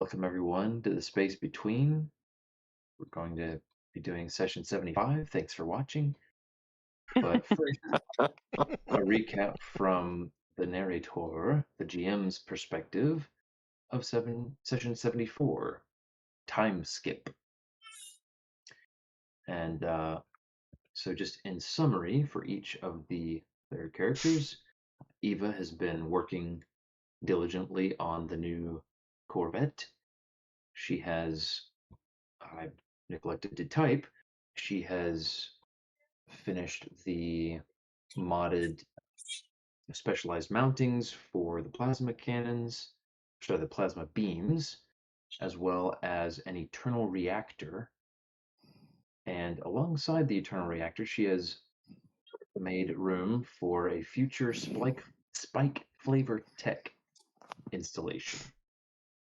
Welcome everyone to the space between. We're going to be doing session 75. Thanks for watching. But first, a recap from the narrator, the GM's perspective of session 74, time skip. And so just in summary for each of the player characters, Eva has been working diligently on the new Corvette. She has, I neglected to type, she has finished the modded specialized mountings for the plasma cannons, sorry, the plasma beams, as well as an eternal reactor. And alongside the eternal reactor, she has made room for a future spike flavor tech installation.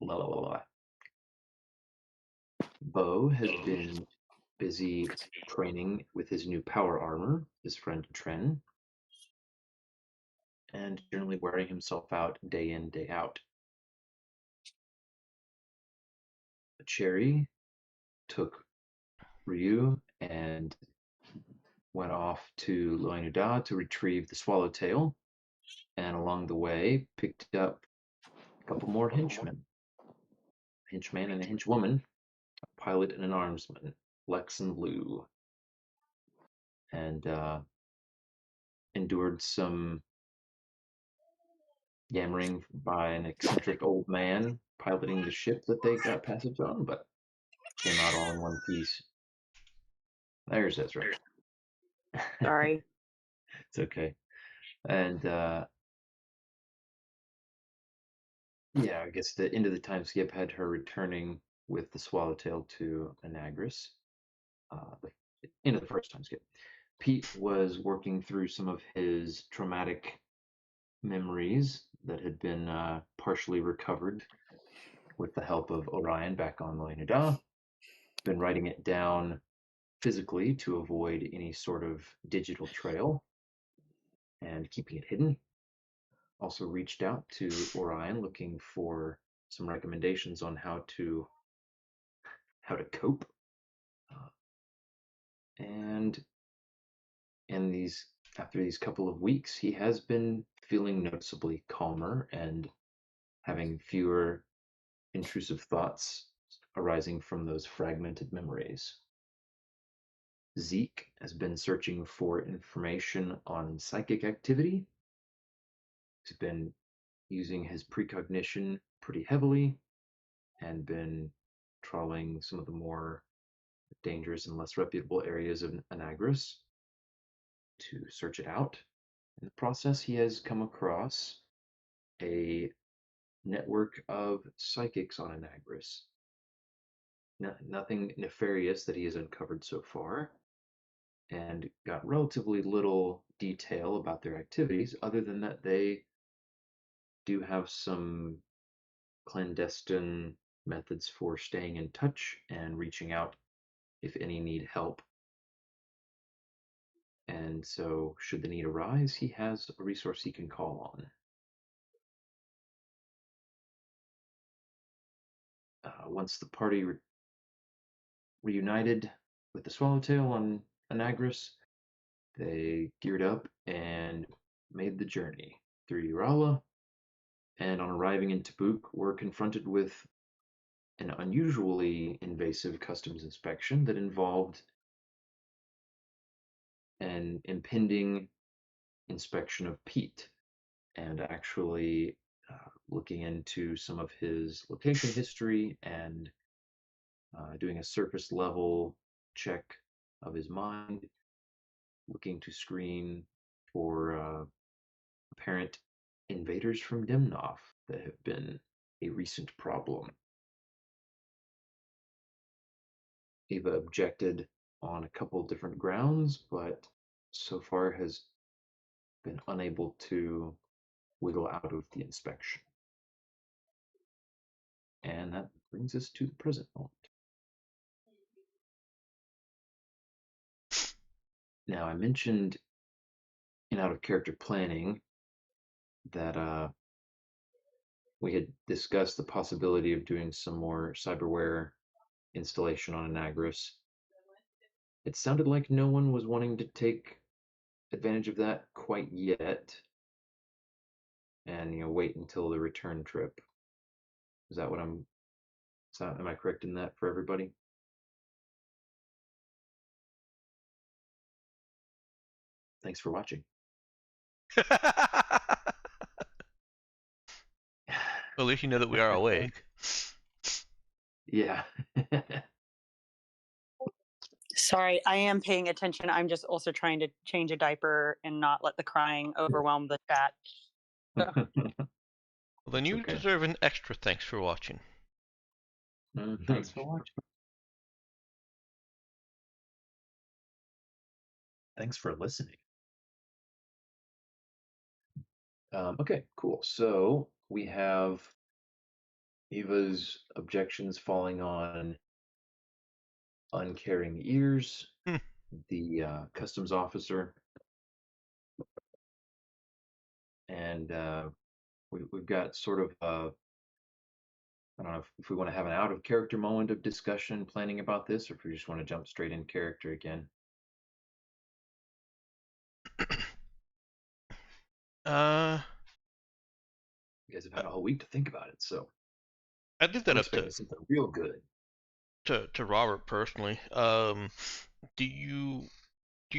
La la la la. Bo has been busy training with his new power armor, his friend Tren, and generally wearing himself out day in, day out. Cherry took Ryu and went off to Loinuda to retrieve the swallowtail, and along the way picked up a couple more henchmen. A henchman and a henchwoman, a pilot and an armsman, Lex and Lou, and endured some yammering by an eccentric old man piloting the ship that they got passage on, but came out all in one piece. There's that's right. Sorry. It's okay. And yeah, I guess the end of the time skip had her returning with the swallowtail to Anagris. The end of the first time skip. Pete was working through some of his traumatic memories that had been partially recovered with the help of Orion back on Loinuda. Been writing it down physically to avoid any sort of digital trail and keeping it hidden. Also reached out to Orion looking for some recommendations on how to cope. And after these couple of weeks, he has been feeling noticeably calmer and having fewer intrusive thoughts arising from those fragmented memories. Zeke has been searching for information on psychic activity. He's been using his precognition pretty heavily and been trawling some of the more dangerous and less reputable areas of Anagris to search it out. In the process, he has come across a network of psychics on Anagris. Nothing nefarious that he has uncovered so far, and got relatively little detail about their activities, other than that they do have some clandestine methods for staying in touch and reaching out if any need help. And so, should the need arise, he has a resource he can call on. Once the party reunited with the Swallowtail on Anagris, they geared up and made the journey through Urala, and on arriving in Tabuk, were confronted with an unusually invasive customs inspection that involved an impending inspection of Pete and actually looking into some of his location history and doing a surface level check of his mind, looking to screen for apparent invaders from Demnoth that have been a recent problem. Eva objected on a couple different grounds, but so far has been unable to wiggle out of the inspection. And that brings us to the present moment. Now, I mentioned in out of character planning that we had discussed the possibility of doing some more cyberware installation on Anagris. It sounded like no one was wanting to take advantage of that quite yet, and wait until the return trip. Is that what I'm? Am I correct in that for everybody? Thanks for watching. Well, at least you know that we are awake. Yeah. Sorry, I am paying attention. I'm just also trying to change a diaper and not let the crying overwhelm the chat. So, Well, then It's you okay. deserve an extra thanks for watching. Thanks for watching. Thanks for listening. Okay, cool. So we have Eva's objections falling on uncaring ears, Hmm. the customs officer, and we've got sort of I don't know if we want to have an out of character moment of discussion planning about this, or if we just want to jump straight in character again. uh, You guys have had a whole week to think about it, so I'd leave I'm that up expecting something real good. to Robert personally. Do you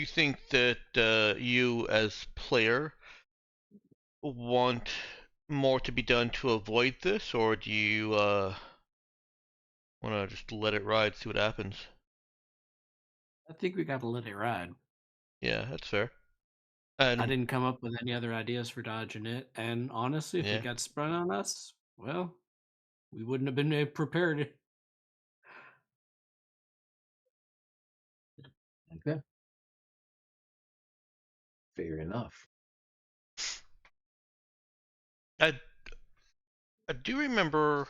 think that you as player want more to be done to avoid this, or do you want to just let it ride, see what happens? I think we got to let it ride. Yeah, that's fair. I And didn't come up with any other ideas for dodging it, and honestly, if it yeah, got sprung on us, well, we wouldn't have been prepared. Okay, fair enough. I I do remember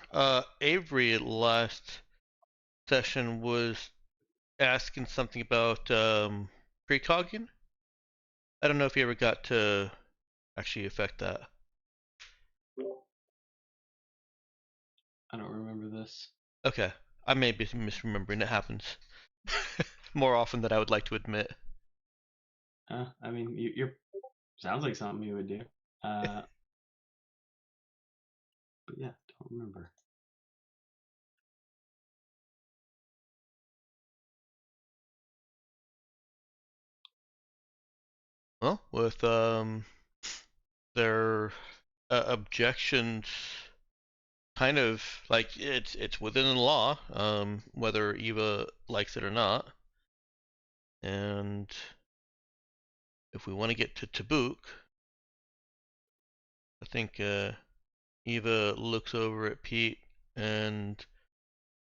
Avery last session was asking something about precogging. I don't know if you ever got to actually affect that. I don't remember this. Okay, I may be misremembering. It happens more often than I would like to admit. I mean, you're sounds like something you would do. But yeah, don't remember. Well, with their objections, kind of like it's within the law, whether Eva likes it or not. And if we want to get to Tabuk, I think Eva looks over at Pete and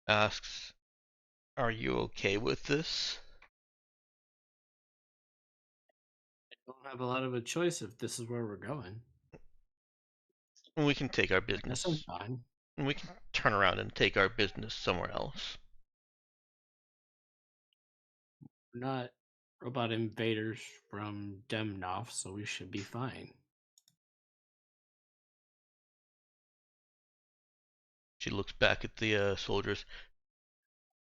asks, "Are you okay with this?" I don't have a lot of a choice if this is where we're going. And we can take our I guess I'm business. fine. And we can turn around and take our business somewhere else. We're not robot invaders from Demnoff, so we should be fine. She looks back at the soldiers.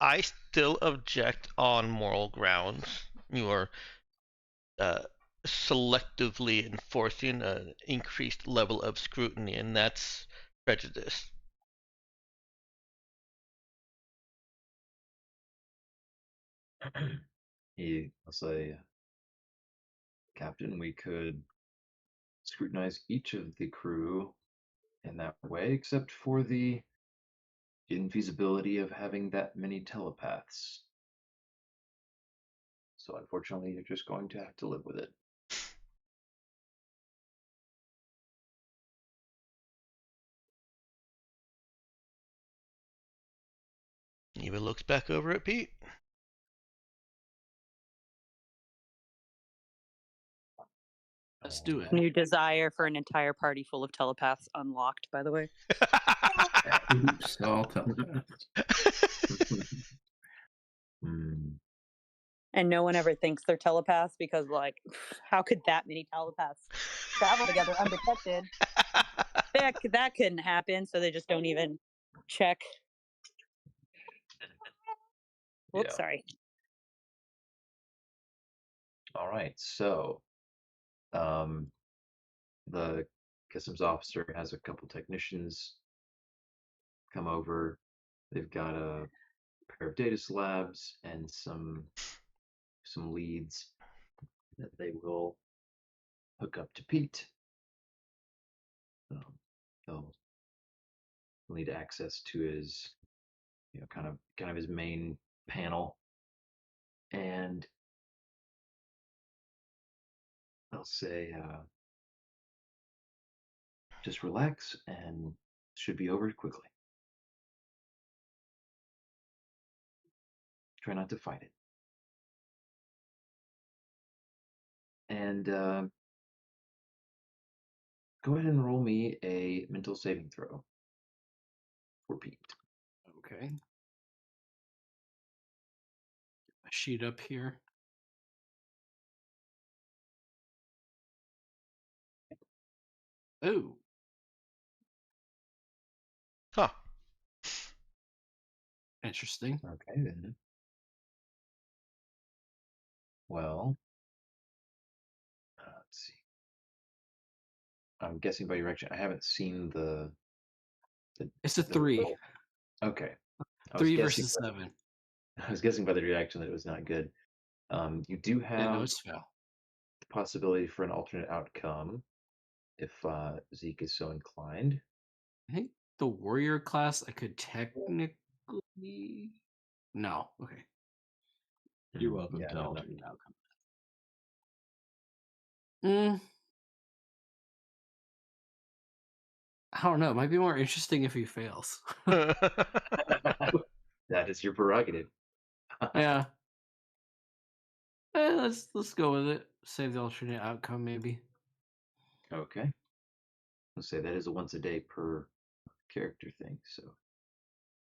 I still object on moral grounds. You are uh, selectively enforcing an increased level of scrutiny, and that's prejudice. I'll say, Captain, we could scrutinize each of the crew in that way, except for the infeasibility of having that many telepaths. So unfortunately, you're just going to have to live with it. Eva looks back over at Pete. Let's do it. new desire for an entire party full of telepaths unlocked, by the way. Oops, all telepaths. Hmm. And no one ever thinks they're telepaths because, like, how could that many telepaths travel together undetected? that couldn't happen, so they just don't even check. Whoops, Yeah. sorry. All right. So, the customs officer has a couple technicians come over. They've got a pair of data slabs and some leads that they will hook up to Pete. Um, they'll need access to his, kind of his main panel, and they'll say, "Just relax, and should be over quickly. Try not to fight it." And go ahead and roll me a mental saving throw for Pete. Okay. My sheet up here. Oh, Huh. interesting. Okay, then. Well, let's see. I'm guessing by your reaction. I haven't seen It's a the 3. roll. Okay. I was 3 guessing. versus 7. I was guessing by the reaction that it was not good. You do Yeah, no, have it's fail. the possibility for an alternate outcome if Zeke is so inclined. I think the warrior class I could technically. No. Okay. You're welcome Yeah, to no, no. alternate outcome. Mm, I don't know. It might be more interesting if he fails. That is your prerogative. Yeah. Let's go with it. Save the alternate outcome, maybe. Okay. Let's say that is a once a day per character thing, so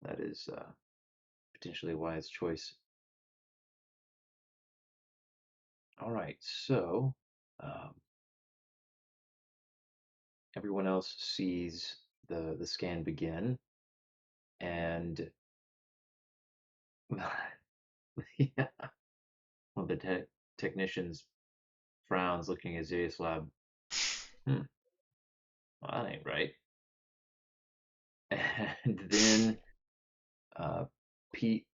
that is potentially a wise choice. All right, so everyone else sees the scan begin, and yeah, well, the technicians frowns, looking at Zarius Lab. Well, that ain't right. And then Pete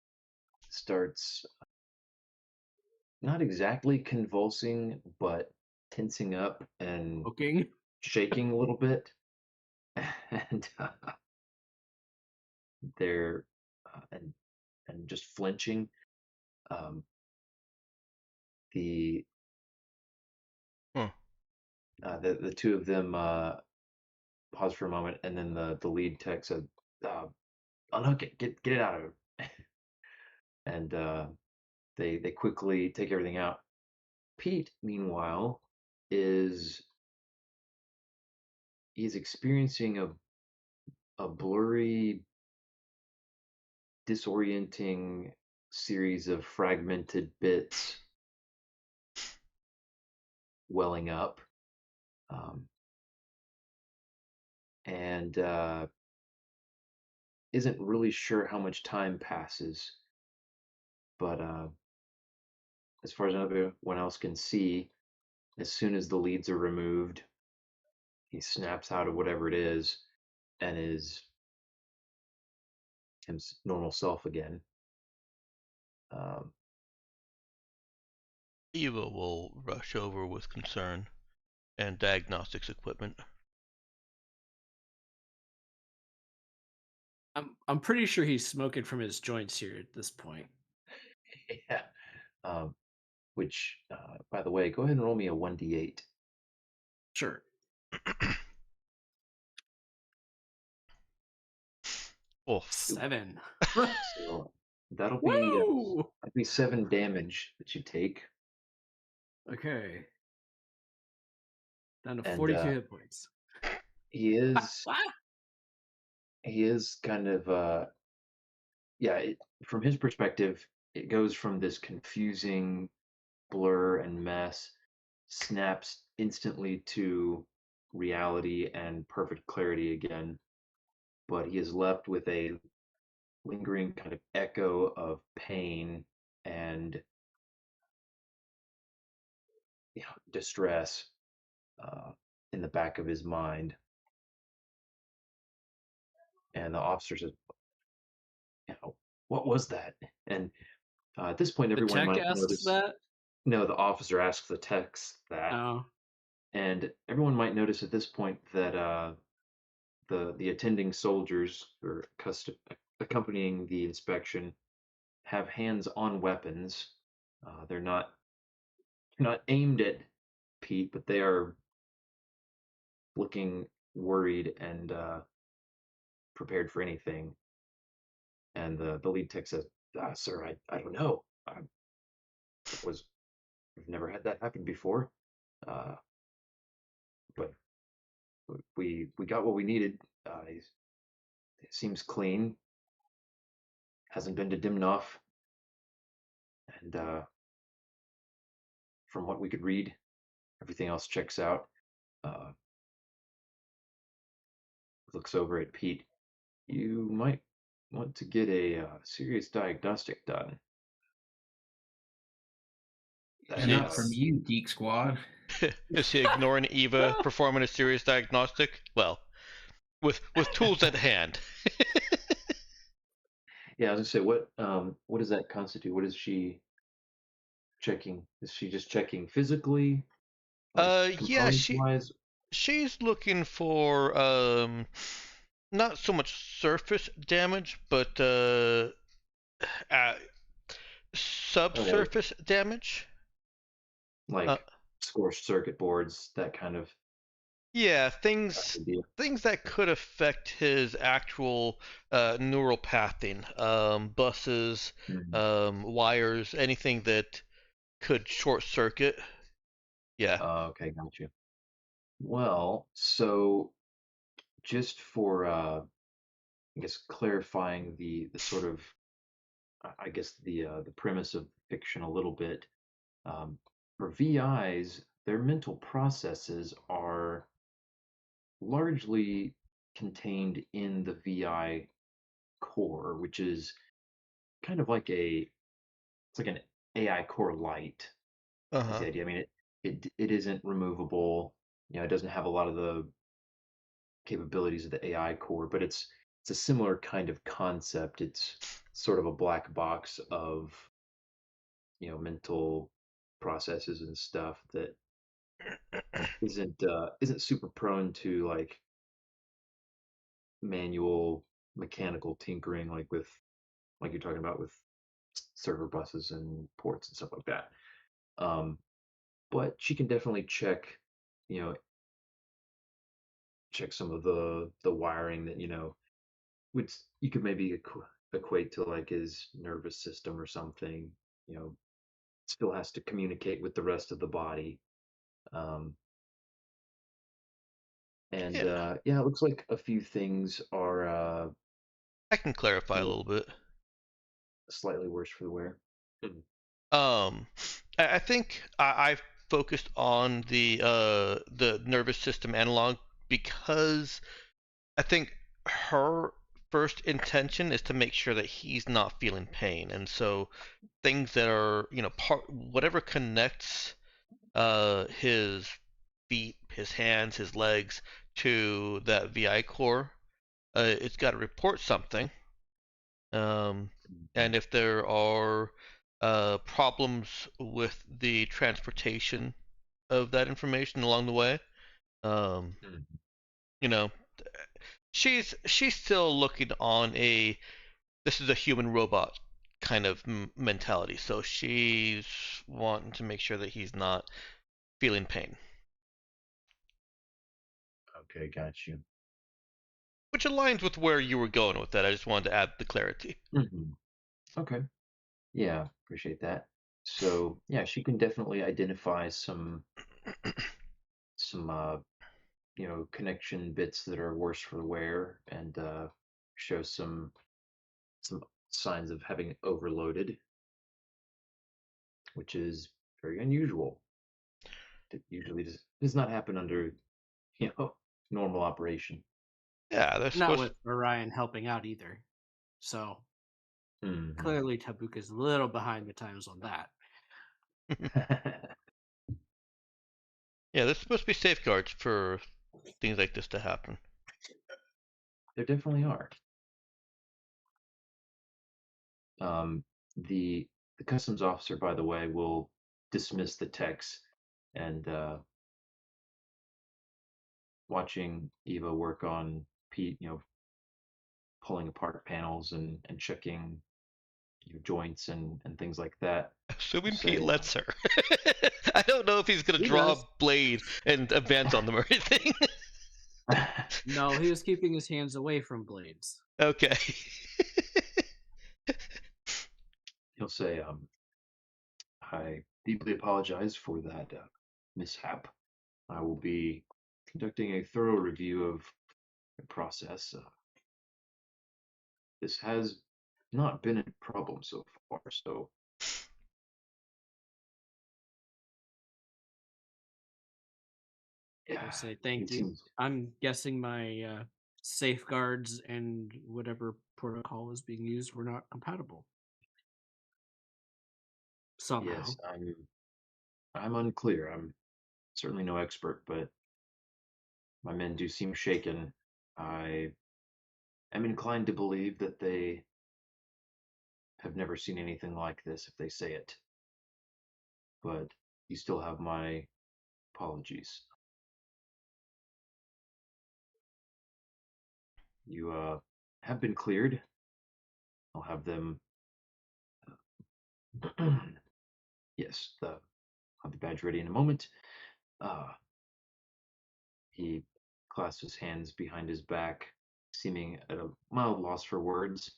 starts not exactly convulsing, but tensing up and Okay. shaking a little bit. And they're and just flinching. Um, the Huh. the two of them pause for a moment, and then the lead tech said, "Unhook it, get it out of her." And they quickly take everything out. Pete, meanwhile, is he's experiencing a blurry, disorienting series of fragmented bits welling up, and isn't really sure how much time passes. But as far as everyone else can see, as soon as the leads are removed, he snaps out of whatever it is and is his normal self again. Um, Eva will rush over with concern and diagnostics equipment. I'm pretty sure he's smoking from his joints here at this point. yeah. Um, which, by the way, go ahead and roll me a 1d8. Sure. Oh, 7. So that'll Woo! be 7 damage that you take, Okay. Down to and 42 hit points. he is he is kind of from his perspective, it goes from this confusing blur and mess, snaps instantly to reality and perfect clarity again, but he is left with a lingering kind of echo of pain and distress uh, in the back of his mind. And the officer says, "What was that?" And at this point, The everyone tech might asks notice. that. No, the officer asks the techs that, Oh, and everyone might notice at this point that the attending soldiers who are accompanying the inspection have hands on weapons. They're not aimed at Pete, but they are looking worried and prepared for anything. And the lead tech says, "Sir, I don't know. That was I've never had that happen before, uh, but we got what we needed. It seems clean. Hasn't been to Dimnoff, and from what we could read, everything else checks out." Uh, looks over at Pete. "You might want to get a serious diagnostic done." That Not from Is you, Geek Squad. is he ignoring Eva performing a serious diagnostic? Well, with tools at hand. Yeah, I was gonna say, what does that constitute? What is she checking? Is she just checking physically, like Yeah, components wise? she's looking for not so much surface damage, but uh Okay, subsurface damage. Uh, like scorched circuit boards, that kind of yeah, things idea. things that could affect his actual neural pathing, buses, Mhm. wires, anything that could short circuit. Yeah. Okay, got you. Well, so just for I guess clarifying the sort of I guess the premise of fiction a little bit. Um, for VIs, their mental processes are largely contained in the VI core, which is kind of like it's like an AI core light is Uh-huh. the idea. I mean, it isn't removable. It doesn't have a lot of the capabilities of the AI core, but it's a similar kind of concept. It's sort of a black box of mental processes and stuff that isn't super prone to like manual mechanical tinkering like you're talking about with server buses and ports and stuff like that. Um, but she can definitely you know, check some of the wiring that would you could maybe equate to like his nervous system or something. You know, still has to communicate with the rest of the body. Um, and Yeah. yeah, it looks like a few things are I can clarify you a know little bit. slightly worse for the wear. Mhm. Um, I think I've focused on the nervous system analog because I think her first intention is to make sure that he's not feeling pain, and so things that are part whatever connects his feet, his hands, his legs to that VI core, it's got to report something. Um, and if there are problems with the transportation of that information along the way, um, Mhm. you know, she's still looking on a this is a human robot kind of mentality. So she's wanting to make sure that he's not feeling pain, Okay, got you. which aligns with where you were going with that. I just wanted to add the clarity. Hmm. Okay. Yeah, appreciate that. So yeah, she can definitely identify some connection bits that are worse for the wear and show some signs of having it overloaded, which is very unusual. It usually does not happen under Normal operation. Yeah, they're Not supposed. with Orion helping out either. So Mhm. clearly Tabuk is a little behind the times on that. Yeah, there's supposed to be safeguards for things like this to happen. There definitely are. The customs officer, by the way, will dismiss the techs, and watching Eva work on Pete, pulling apart panels and checking joints and things like that. Assuming Pete Say, lets her. I don't know if he's gonna He draw a does. blade and advance on them or anything. No, he was keeping his hands away from blades. Okay. he'll say, I deeply apologize for that mishap. I will be conducting a thorough review of the process. This has not been a problem so far, so We'll yeah, say thank it you. seems I'm guessing my safeguards and whatever protocol is being used were not compatible somehow. yes. I'm unclear. I'm certainly no expert, but my men do seem shaken. I am inclined to believe that they have never seen anything like this if they say it. But you still have my apologies. You have been cleared. I'll have them. Yes, I'll have the badge ready in a moment. Uh, he clasps his hands behind his back, seeming at a mild loss for words.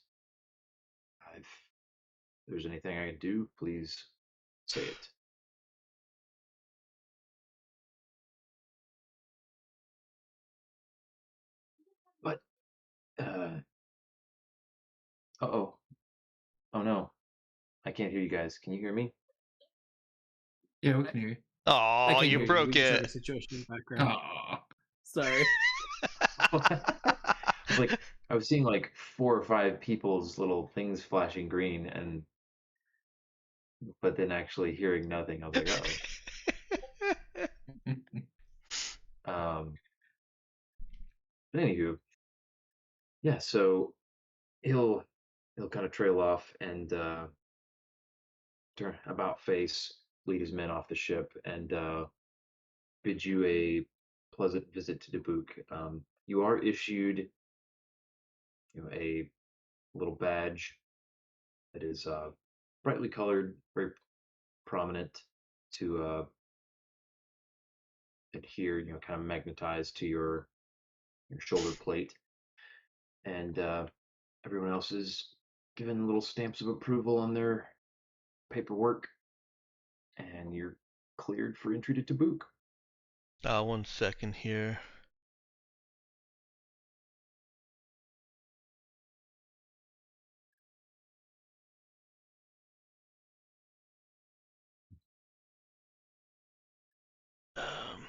If there's anything I can do, please say it. But, oh, oh no, I can't hear you guys. Can you hear me? Yeah, we can hear you. I Oh, can you hear you. We broke just have a it. situation in the background. Aw. Sorry. It's like I was seeing like 4 or 5 people's little things flashing green, and but then actually hearing nothing. I was like, oh. But anywho, yeah. So he'll he'll kind of trail off and turn about face, lead his men off the ship, and bid you a pleasant visit to Tabuk. You are issued, a little badge that is brightly colored, very prominent to adhere, kind of magnetized to your shoulder plate, and everyone else is given little stamps of approval on their paperwork, and you're cleared for entry to Tabuk. 1 second here. Um,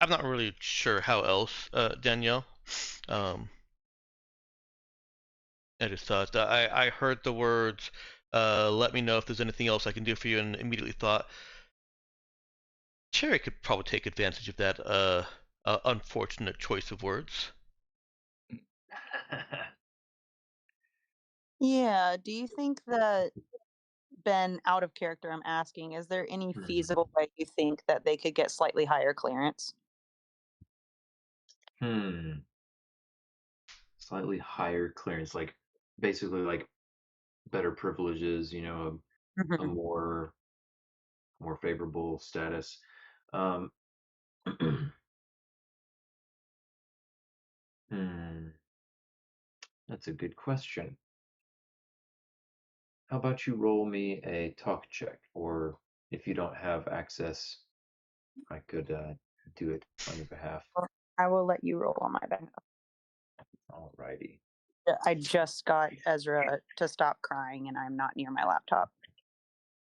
I'm not really sure how else, Danielle. Um, I just thought I heard the words. Let me know if there's anything else I can do for you, and immediately thought Cherry could probably take advantage of that unfortunate choice of words. Yeah. Do you think that, Ben, out of character, I'm asking, is there any Mhm. feasible way you think that they could get slightly higher clearance? Hmm. Slightly higher clearance, like basically like better privileges, a Mhm. more favorable status. Um, hmm, that's a good question. How about you roll me a talk check, or if you don't have access, I could do it on your behalf. Well, I will let you roll on my behalf. Alrighty. I just got Ezra to stop crying, and I'm not near my laptop.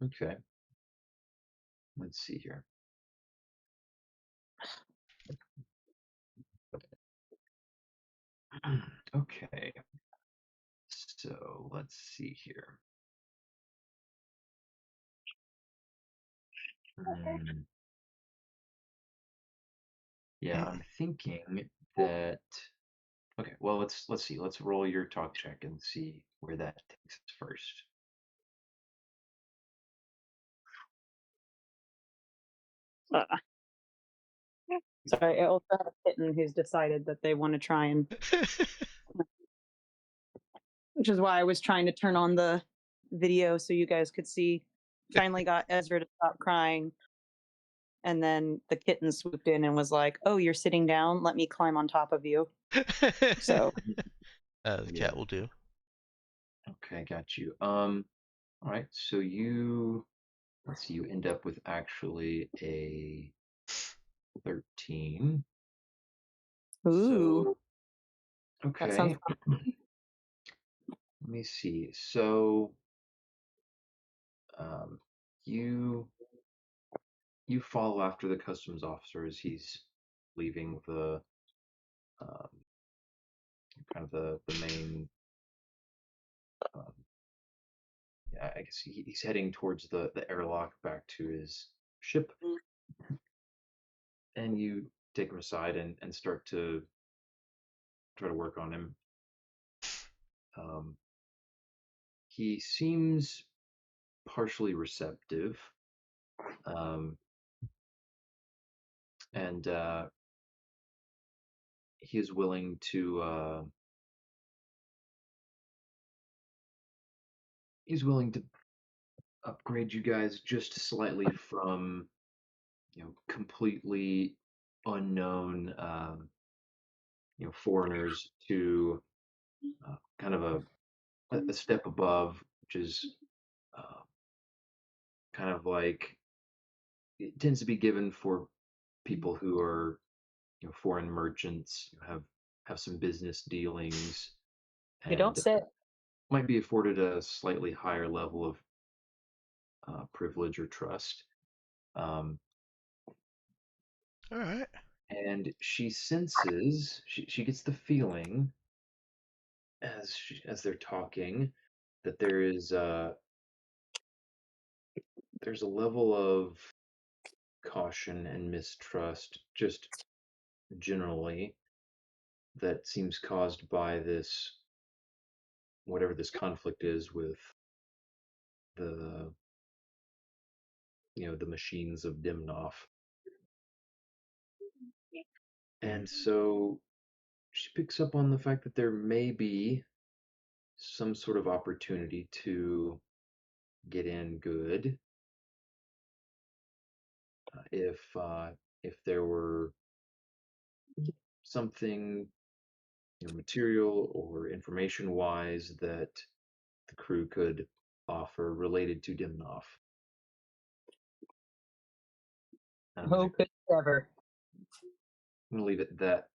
Okay. Let's see here. Okay. So let's see here. Hmm. Yeah, I'm thinking that. Okay, well let's see. Let's roll your talk check and see where that takes us first. Uh, Sorry, I also have a kitten who's decided that they want to try and, which is why I was trying to turn on the video so you guys could see. Finally got Ezra to stop crying. And then the kitten swooped in and was like, "Oh, you're sitting down? Let me climb on top of you." So, The Yeah. cat will do. Okay, got you. All right. So let's see. You end up with actually a 13. ooh, So that sounds okay. Let me see. So um, you you follow after the customs officer as he's leaving the um, kind of the main. Um, yeah, I guess he's heading towards the airlock back to his ship, and you take him aside and start to try to work on him. Um, he seems partially receptive, um, and he is willing to upgrade you guys just slightly from completely unknown foreigners to kind of a step above, which is uh, kind of like it tends to be given for people who are foreign merchants who have some business dealings you don't and say. might be afforded a slightly higher level of privilege or trust. Um, All right. and she senses, she gets the feeling as they're talking that there's a level of caution and mistrust just generally that seems caused by this whatever this conflict is with the the machines of Dimnoff. And so she picks up on the fact that there may be some sort of opportunity to get in good if there were something material or information wise that the crew could offer related to Dimnoff. And Oh, could ever. I'm gonna leave it at that.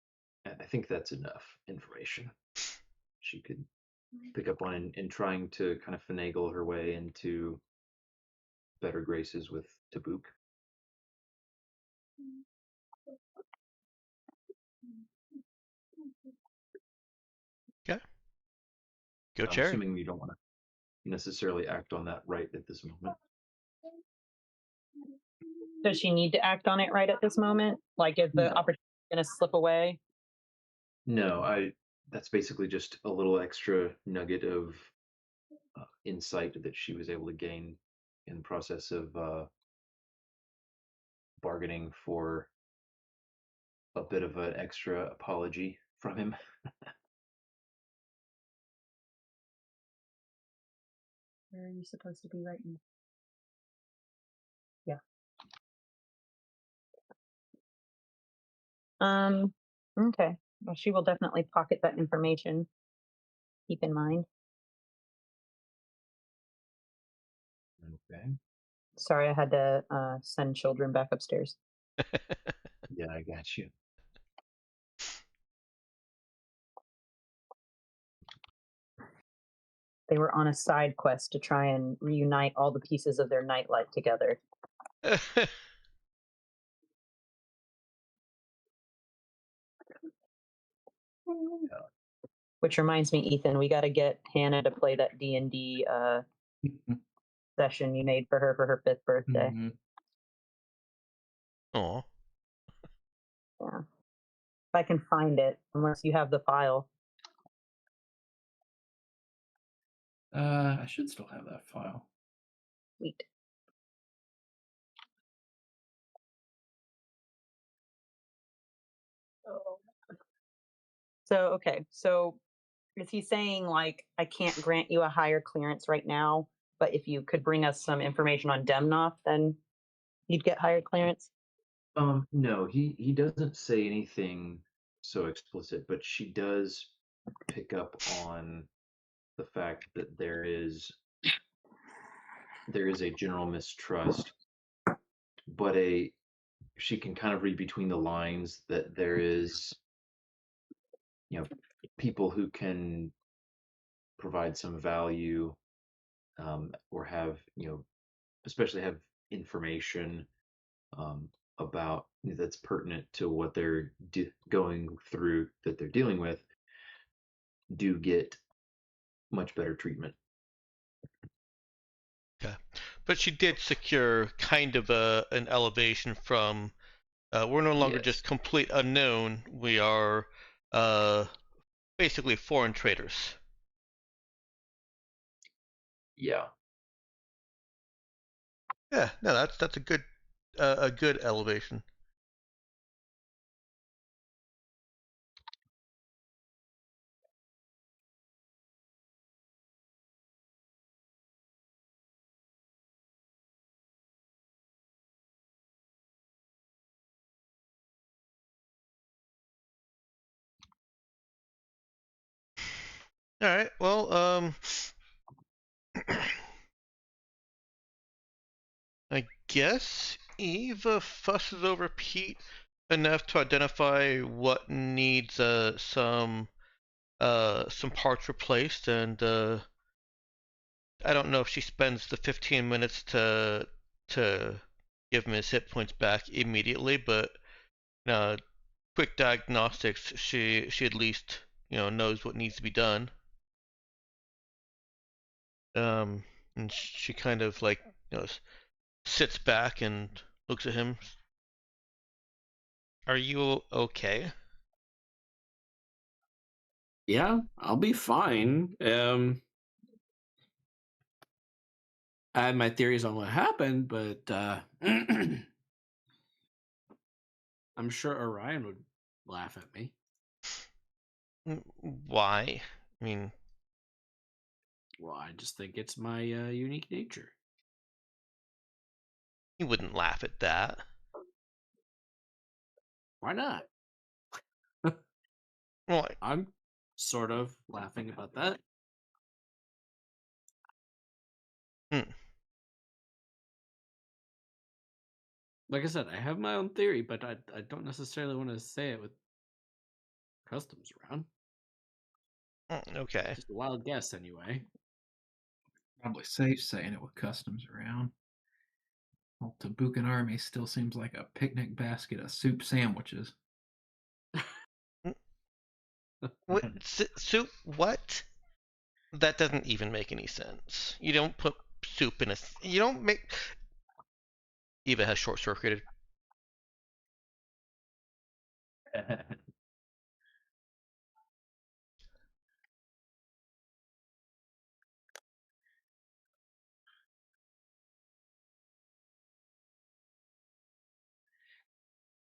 I think that's enough information. She could pick up on in trying to kind of finagle her way into better graces with Tabuk. Okay. Go I'm Cherry. assuming you don't want to necessarily act on that right at this moment. Does she need to act on it right at this moment? Like, is the No, opportunity going to slip away? no, that's basically just a little extra nugget of insight that she was able to gain in the process of bargaining for a bit of an extra apology from him. Where are you supposed to be right now? Yeah. Okay. Well, she will definitely pocket that information. Keep in mind. Okay. Sorry, I had to send children back upstairs. Yeah, I got you. They were on a side quest to try and reunite all the pieces of their nightlight together. Which reminds me, Ethan, we got to get Hannah to play that D&D session you made for her 5th birthday. Mhm. Oh, Yeah. If I can find it, unless you have the file. I should still have that file. Sweet. So, okay. So is he saying, like, I can't grant you a higher clearance right now, but if you could bring us some information on Demnoth, then you'd get higher clearance? No, he doesn't say anything so explicit, but she does pick up on the fact that there is a general mistrust, but she can kind of read between the lines that there is, people who can provide some value, or have, especially have information, about that's pertinent to what they're going through, that they're dealing with, do get much better treatment. okay. But she did secure kind of an elevation from we're no longer Yes. just complete unknown. We are basically foreign traders. Yeah. Yeah, no, that's a good elevation. All right. Well, I guess Eva fusses over Pete enough to identify what needs some parts replaced, and I don't know if she spends the 15 minutes to give him his hit points back immediately, but quick diagnostics, she at least knows what needs to be done. And she kind of like sits back and looks at him. Are you okay? Yeah, I'll be fine. I have my theories on what happened, but I'm sure Orion would laugh at me. Why? I mean, Well, I just think it's my unique nature. he wouldn't laugh at that. Why not? Well, I'm sort of laughing about that. hmm. Like I said, I have my own theory, but I don't necessarily want to say it with customs around. Okay. Just a wild guess, anyway. Probably safe saying it with customs around. Well, Tabukan army still seems like a picnic basket of soup sandwiches. What soup? What? That doesn't even make any sense. You don't put soup in a. You don't make. Eva has short circuited.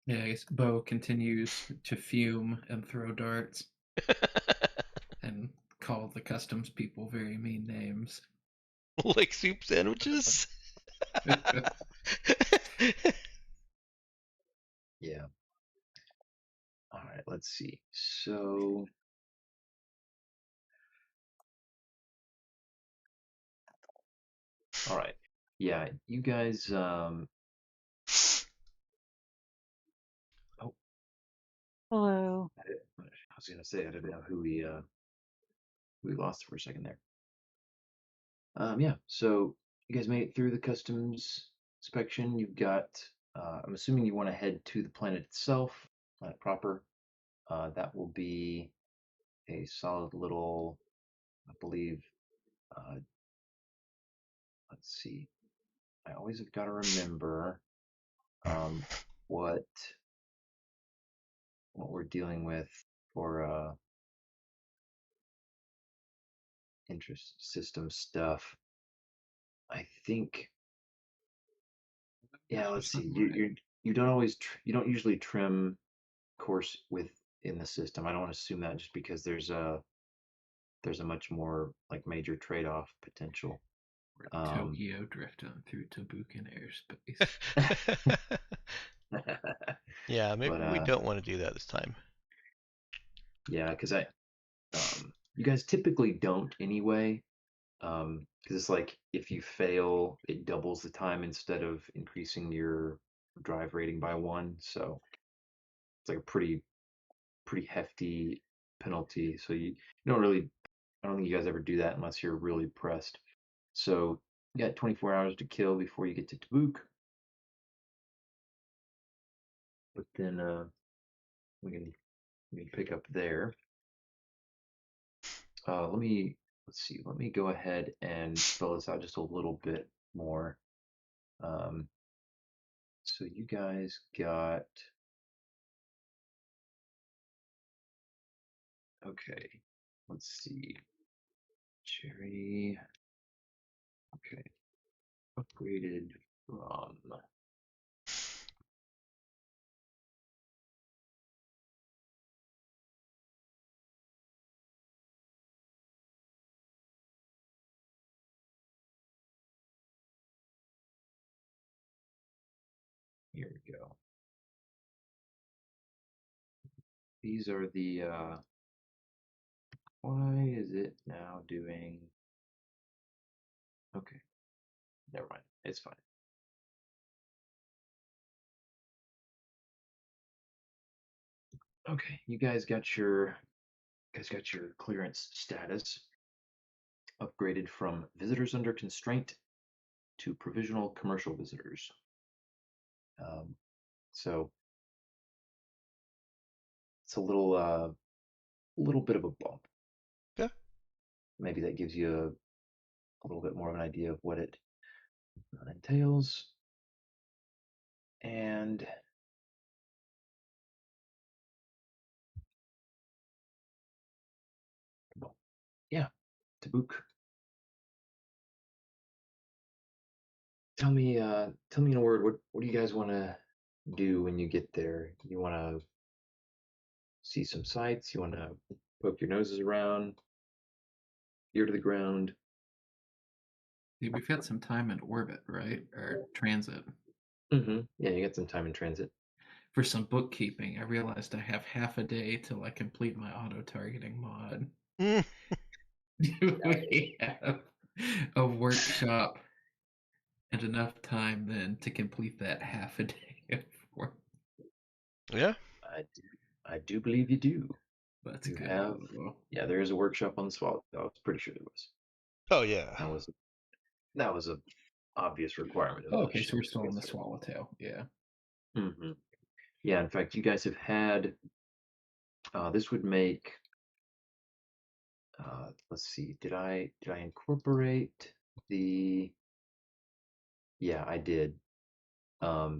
Yeah, I guess Bo continues to fume and throw darts and call the customs people very mean names. Like soup sandwiches. Yeah. All right, let's see. So, all right. Yeah, you guys, oh, Hello. I was gonna say I didn't know who we lost for a second there. Yeah, so you guys made it through the customs inspection. You've got, I'm assuming you want to head to the planet itself, planet proper. That will be a solid little, I believe, let's see. I always have got to remember what we're dealing with for interest system stuff. I think, yeah. Let's see. You don't always you don't usually trim course within the system. I don't want to assume that just because there's a much more like major trade-off potential. Tokyo drifting through Tabukan airspace. Yeah, maybe we But don't want to do that this time. yeah, because you guys typically don't anyway. Because it's like if you fail, it doubles the time instead of increasing your drive rating by 1. So it's like a pretty hefty penalty. So you don't really, I don't think you guys ever do that unless you're really pressed. So you got 24 hours to kill before you get to Tabuk. But then we can pick up there. Let's see. Let me go ahead and spell this out just a little bit more. So you guys got, okay, let's see. Cherry, okay, upgraded from, here we go. These are the, why is it now doing, okay, never mind, it's fine. Okay, you guys got your clearance status upgraded from visitors under constraint to provisional commercial visitors. So it's a little bit of a bump. Yeah. Maybe that gives you a little bit more of an idea of what it entails. And well, yeah, Tabuk. Tell me in a word, what do you guys want to do when you get there? You want to see some sights? You want to poke your noses around, ear to the ground? Dude, we've got some time in orbit, right? Or transit. Mm-hmm. Yeah, you got some time in transit. For some bookkeeping, I realized I have half a day till I complete my auto-targeting mod. Mm. Do we have a workshop and enough time then to complete that half a day of work? Yeah. I do believe you do. That's You good. have, yeah, there is a workshop on the Swallow. I was pretty sure there was. Oh yeah. That was a obvious requirement of Oh, the okay, so we're still on the ship. Swallowtail. Yeah. Mm-hmm. Yeah, in fact, you guys have had. This would make. Let's see. Did I incorporate the? Yeah, I did. So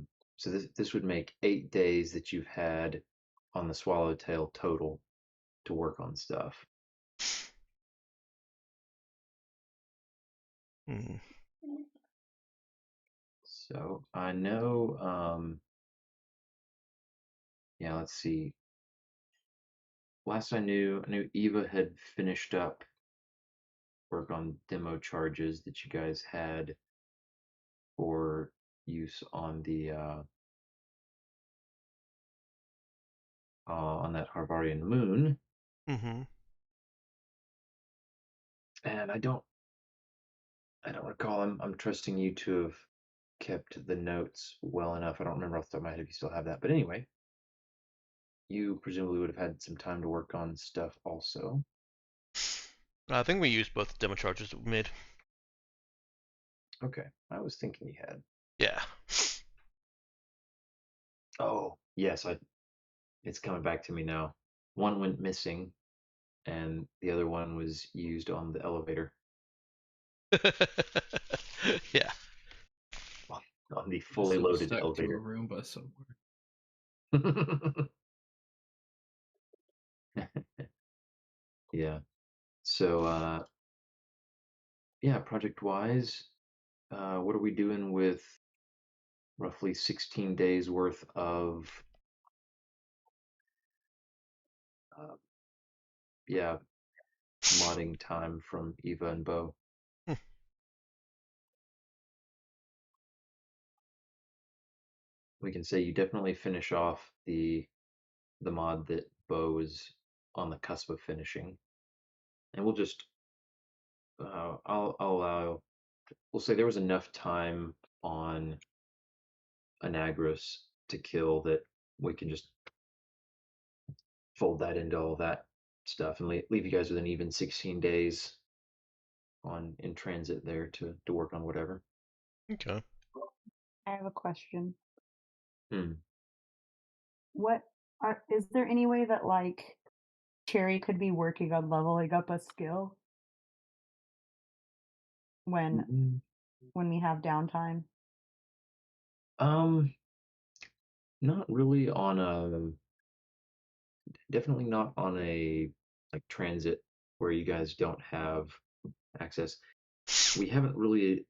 this would make 8 days that you've had on the Swallowtail total to work on stuff. Mm. So I know. Yeah, let's see. Last I knew Eva had finished up work on demo charges that you guys had for use on the on that Harvarian moon. Mm-hmm. And I don't recall. I'm trusting you to have kept the notes well enough. I don't remember off the top of my head if you still have that. But anyway, you presumably would have had some time to work on stuff also. I think we used both demo charges that we made. Okay, I was thinking you had. Yeah. Oh yes, it's coming back to me now. One went missing and the other one was used on the elevator, Yeah. on the Just fully sort of loaded stuck to a elevator. Roomba somewhere. Yeah. So, yeah, project-wise, what are we doing with roughly 16 days worth of, uh, yeah, modding time from Eva and Bo? Hmm. We can say you definitely finish off the mod that Bo is on the cusp of finishing, and we'll just I'll allow, we'll say there was enough time on Anagras to kill that we can just fold that into all that stuff and leave you guys with an even 16 days on in transit there to work on whatever. Okay. I have a question. Hmm. Is there any way that like Cherry could be working on leveling up a skill when Mhm. when we have downtime? Um, not really on a, definitely not on a like transit where you guys don't have access. We haven't really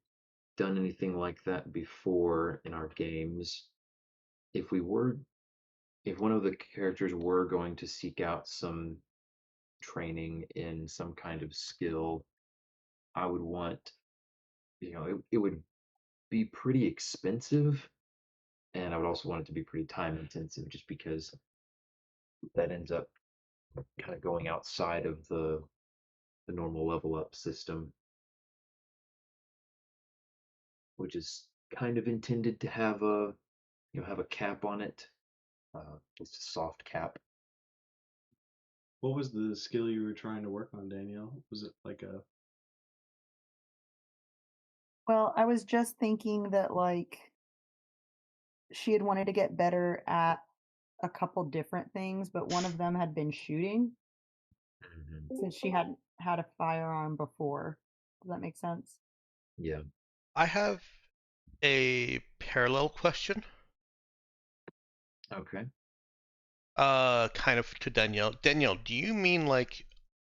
done anything like that before in our games. If we were, if one of the characters were going to seek out some training in some kind of skill, I would want, it would be pretty expensive, and I would also want it to be pretty time intensive just because that ends up kind of going outside of the normal level up system, which is kind of intended to have a, have a cap on it, just a soft cap. What was the skill you were trying to work on, Danielle? Was it like a Well, I was just thinking that like she had wanted to get better at a couple different things, but one of them had been shooting Mhm. since she hadn't had a firearm before. Does that make sense? Yeah. I have a parallel question. Okay. Kind of to Danielle. Danielle, do you mean like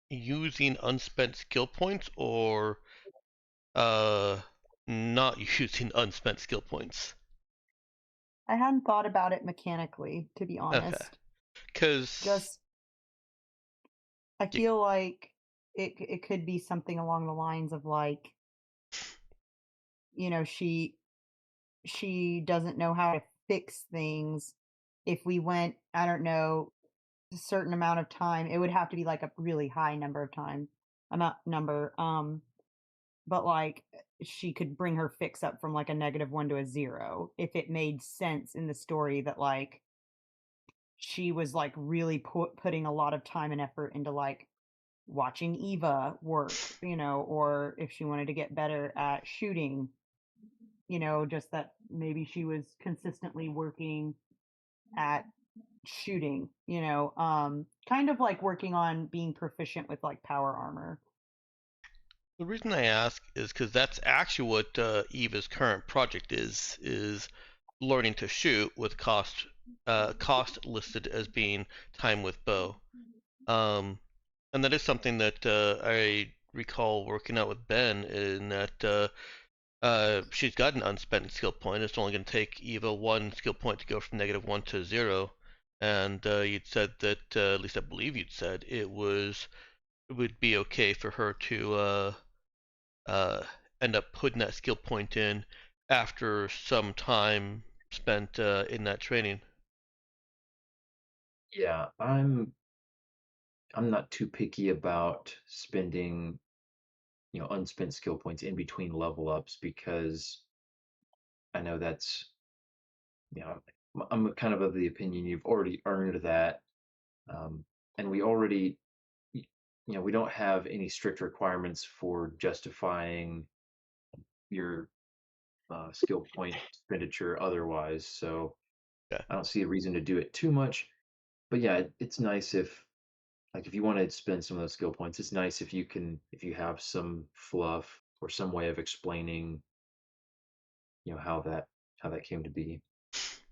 using unspent skill points or uh not using unspent skill points? I hadn't thought about it mechanically, to be Okay. honest. Because Just I feel like it could be something along the lines of like, you know, she doesn't know how to fix things. If we went, I don't know, a certain amount of time, it would have to be like a really high number of time amount number. But like she could bring her fix up from like a -1 to a 0 if it made sense in the story that like she was like really putting a lot of time and effort into like watching Eva work, or if she wanted to get better at shooting, just that maybe she was consistently working at shooting, kind of like working on being proficient with like power armor. the reason I ask is because that's actually what Eva's current project is learning to shoot with cost listed as being time with bow. Um, and that is something that I recall working out with Ben in that she's got an unspent skill point. It's only going to take Eva one skill point to go from -1 to 0. And you'd said that, at least I believe you'd said, it would be okay for her to uh, end up putting that skill point in after some time spent in that training. Yeah, I'm not too picky about spending, unspent skill points in between level ups because I know that's, you know, I'm kind of the opinion you've already earned that, and we already, we don't have any strict requirements for justifying your skill point expenditure otherwise. So Yeah. I don't see a reason to do it too much. But yeah, it's nice if like if you want to spend some of those skill points, it's nice if you have some fluff or some way of explaining, how that came to be.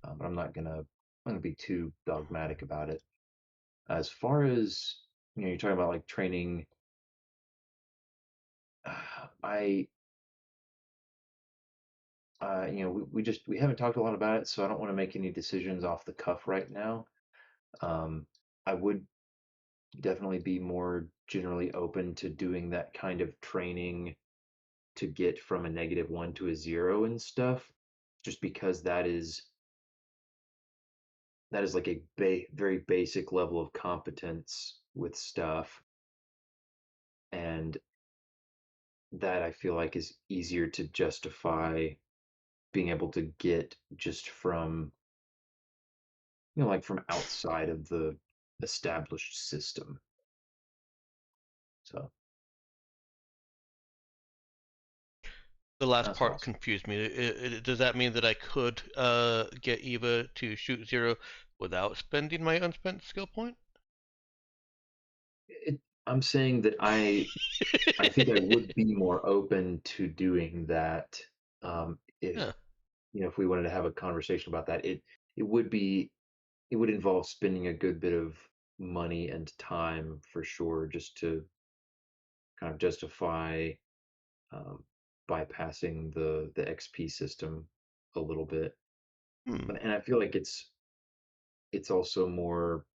But I'm gonna be too dogmatic about it. As far as you're talking about like training, I we haven't talked a lot about it, so I don't want to make any decisions off the cuff right now. I would definitely be more generally open to doing that kind of training to get from a -1 to a 0 and stuff, just because that is like a very basic level of competence with stuff, and that I feel like is easier to justify being able to get just from like from outside of the established system. So The last that's what part I'll say. confused me. Does that mean that I could get Eva to shoot 0 without spending my unspent skill point? I'm saying that I think I would be more open to doing that, if Yeah. if we wanted to have a conversation about that. It would be it would involve spending a good bit of money and time for sure, just to kind of justify, um, bypassing the XP system a little bit. Hmm. And I feel like it's also more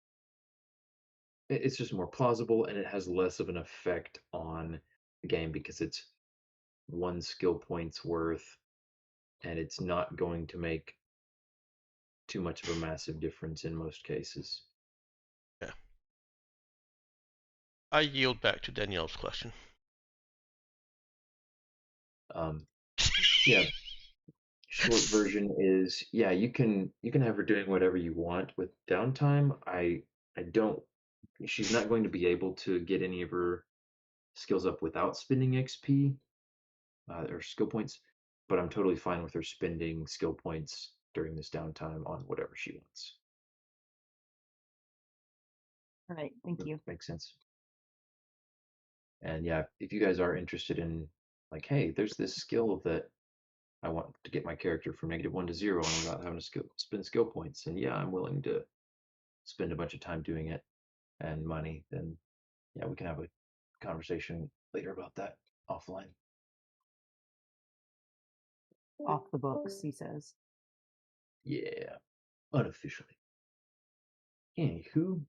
it's just more plausible, and it has less of an effect on the game because it's one skill point's worth, and it's not going to make too much of a massive difference in most cases. Yeah. I yield back to Danielle's question. Um, yeah, short version is, yeah, you can have her doing whatever you want with downtime. I don't She's not going to be able to get any of her skills up without spending XP, or skill points, but I'm totally fine with her spending skill points during this downtime on whatever she wants. All right, thank you. Makes sense. And yeah, if you guys are interested in, like, hey, there's this skill that I want to get my character from -1 to 0 and without having to spend skill points, and yeah, I'm willing to spend a bunch of time doing it and money, then yeah, we can have a conversation later about that offline. Off the books, he says. Yeah, unofficially. Anywho,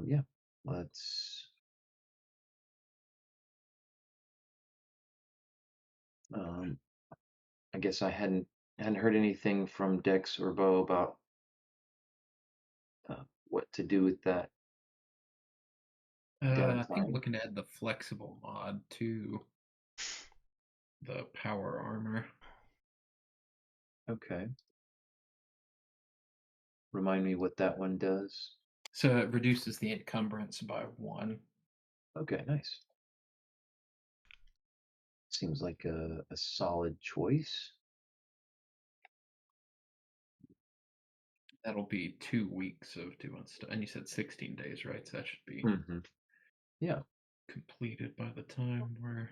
yeah, let's. Um, I guess I hadn't heard anything from Dex or Bo about, what to do with that I think I'm downtime. looking to add the flexible mod to the power armor. Okay. Remind me what that one does. So it reduces the encumbrance by 1. Okay, nice. Seems like a solid choice. That'll be 2 weeks of doing stuff. And you said 16 days, right? So that should be Yeah, completed by the time we're.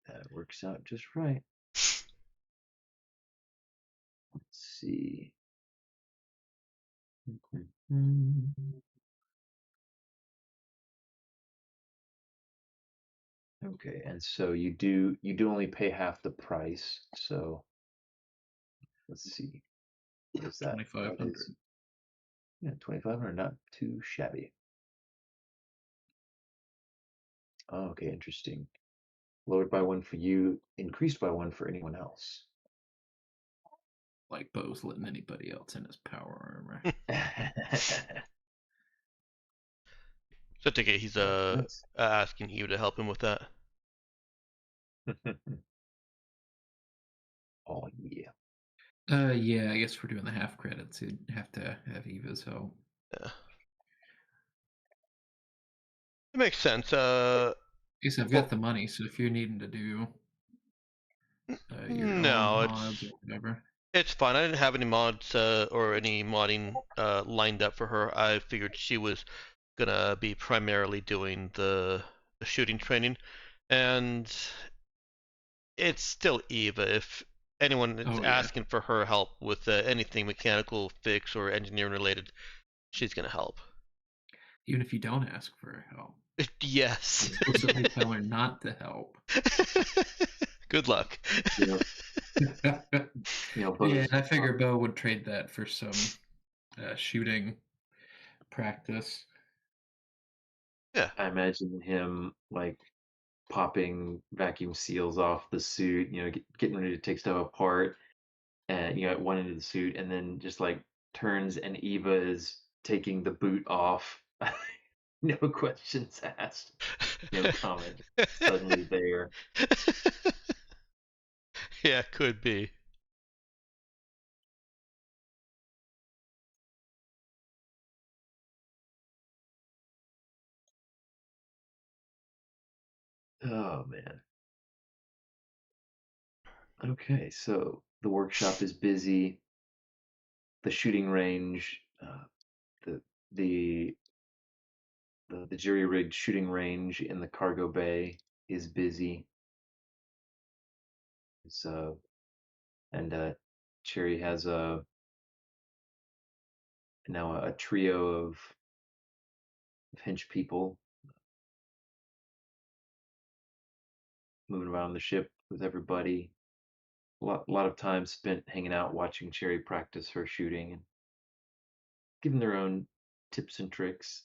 that works out just right. Let's see. Okay, and so you do only pay half the price. So let's see. What is that? That 2,500. is, yeah, 2,500, not too shabby. Oh, okay, interesting. Lowered by 1 for you, increased by 1 for anyone else. Like Bo's letting anybody else in his power armor. So I take it he's Nice. asking you to help him with that. Oh yeah. Yeah, I guess we're doing the half credits. You'd have to have Eva's help. Yeah. It makes sense. I guess I've got Well, the money, so if you're needing to do your own no, mods or whatever. It's fine. I didn't have any mods or any modding lined up for her. I figured she was gonna be primarily doing the shooting training, and it's still Eva. If anyone is Oh yeah. asking for her help with anything mechanical fix or engineering related, she's gonna help. Even if you don't ask for help, Yes. explicitly tell her not to help. Good luck. You know, Yeah, pose. I figure Bo would trade that for some shooting practice. Yeah. I imagine him like popping vacuum seals off the suit, getting ready to take stuff apart, and at one end of the suit, and then just like turns and Eva is taking the boot off. No questions asked, no comment. Suddenly there. Yeah, could be. Oh man. Okay, so the workshop is busy. The shooting range, the the the jury rigged shooting range in the cargo bay is busy. So and Cherry has now a trio of hench people moving around the ship with everybody. A lot of time spent hanging out watching Cherry practice her shooting and giving their own tips and tricks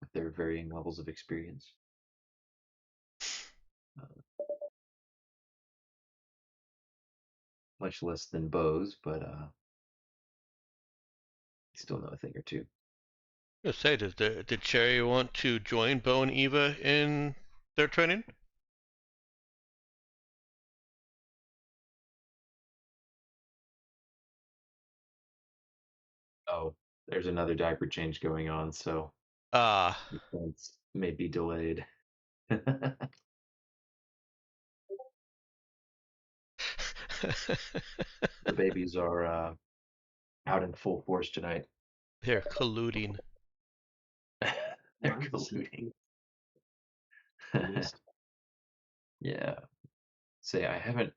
with their varying levels of experience. Much less than Bo's, but still know a thing or two. I was gonna say, did Cherry want to join Bo and Eva in their training? Oh, there's another diaper change going on, so Ah. the flights may be delayed. The babies are out in full force tonight. They're colluding. They're colluding. Yeah. Say I haven't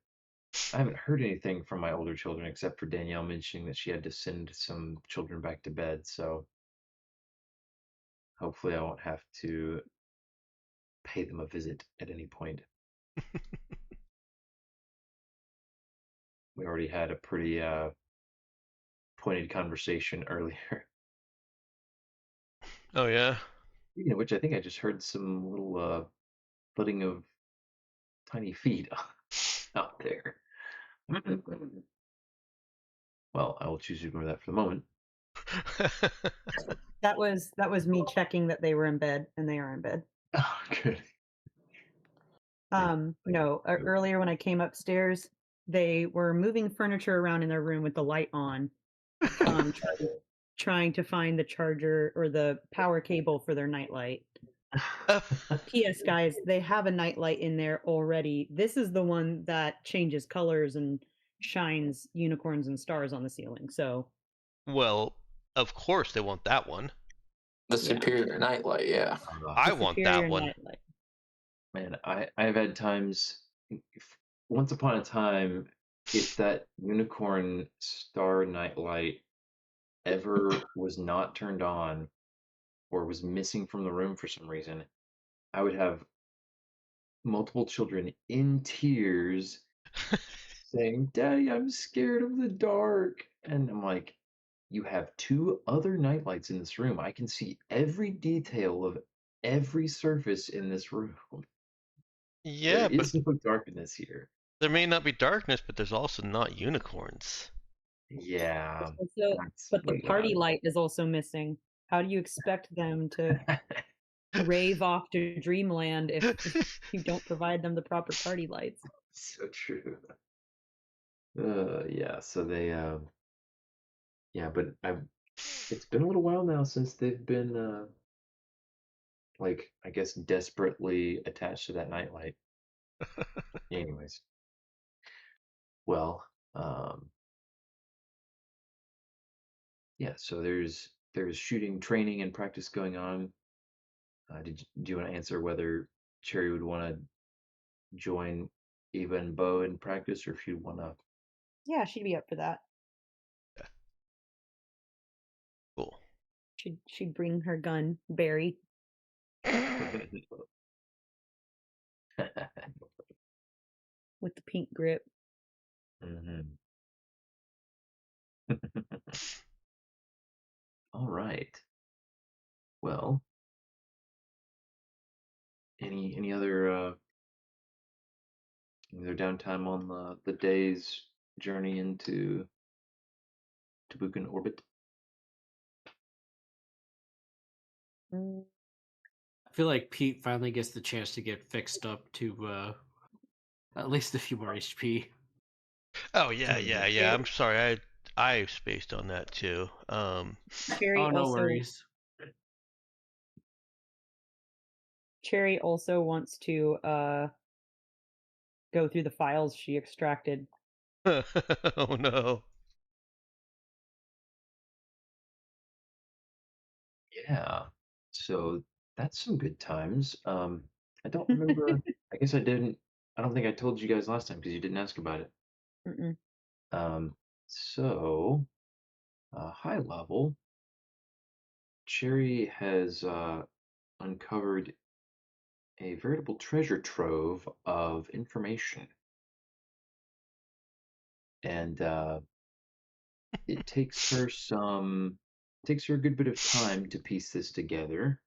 heard anything from my older children except for Danielle mentioning that she had to send some children back to bed, so hopefully I won't have to pay them a visit at any point. We already had a pretty pointed conversation earlier. Oh yeah. Speaking of which, I think I just heard some little footing of tiny feet out there. Well, I will choose to ignore that for the moment. That was me checking that they were in bed, and they are in bed. Oh, good. No, earlier when I came upstairs, they were moving furniture around in their room with the light on, trying to find the charger or the power cable for their nightlight. P.S. guys, they have a nightlight in there already. This is the one that changes colors and shines unicorns and stars on the ceiling. So, Well, of course they want that one. The Yeah. superior nightlight, yeah. I the want superior that one. nightlight. Man, I've had times. Once upon a time, if that unicorn star nightlight ever was not turned on or was missing from the room for some reason, I would have multiple children in tears saying, "Daddy, I'm scared of the dark." And I'm like, "You have two other nightlights in this room. I can see every detail of every surface in this room. There Yeah, but is no darkness here." there may not be darkness, but there's also not unicorns. Yeah, Also, that's but the what you party got. light is also missing. How do you expect them to rave off to dreamland if you don't provide them the proper party lights? So true. Yeah, so they yeah, but it's been a little while now since they've been like I guess desperately attached to that nightlight. Anyways, well, yeah, so there's shooting training and practice going on. Do you want to answer whether Cherry would want to join Eva and Bo in practice, or if you'd want to? Yeah, she'd be up for that. Cool. She'd bring her gun, Barry, with the pink grip. Mhm. All right. Well, any other downtime on the day's journey into Tabuk orbit? Mm, I feel like Pete finally gets the chance to get fixed up to at least a few more HP. Oh yeah, Mhm. yeah, yeah. I'm sorry, I spaced on that too. Cherry Oh, no also worries. Cherry also wants to go through the files she extracted. Oh no. Yeah. So that's some good times. I don't remember. I guess I didn't. I don't think I told you guys last time because you didn't ask about it. Mm-mm. Um, so high level, Cherry has uncovered a veritable treasure trove of information, and it takes her a good bit of time to piece this together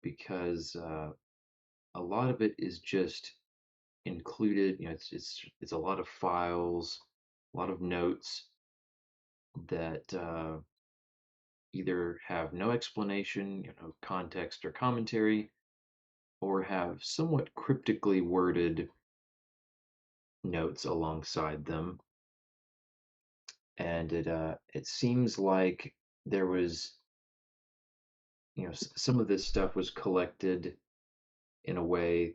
because a lot of it is just included. It's a lot of files, a lot of notes that either have no explanation, context or commentary, or have somewhat cryptically worded notes alongside them. And it seems like there was, some of this stuff was collected in a way,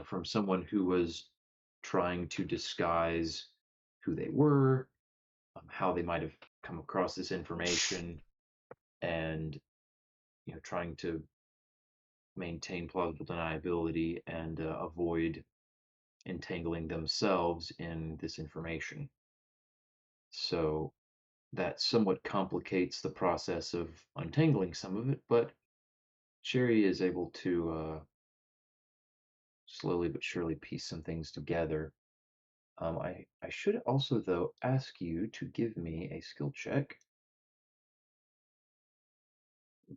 from someone who was trying to disguise who they were, how they might have come across this information, and trying to maintain plausible deniability and avoid entangling themselves in this information. So that somewhat complicates the process of untangling some of it, but Sherry is able to slowly but surely piece some things together. I should also, though, ask you to give me a skill check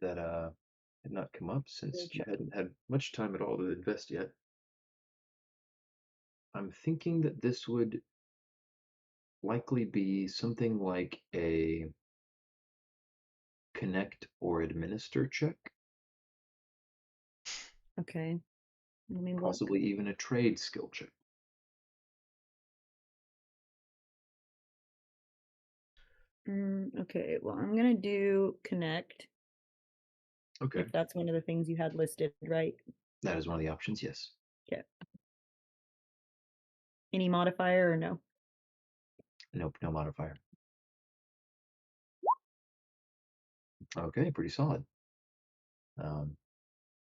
that had not come up since you Check. hadn't had much time at all to invest yet. I'm thinking that this would likely be something like a connect or administer check, Okay. Let me look. possibly even a trade skill check. Okay, well, I'm gonna do connect Okay, if that's one of the things you had listed, right? that is one of the options, yes. Okay. Any modifier or no? Nope, no modifier. Okay, pretty solid. Um,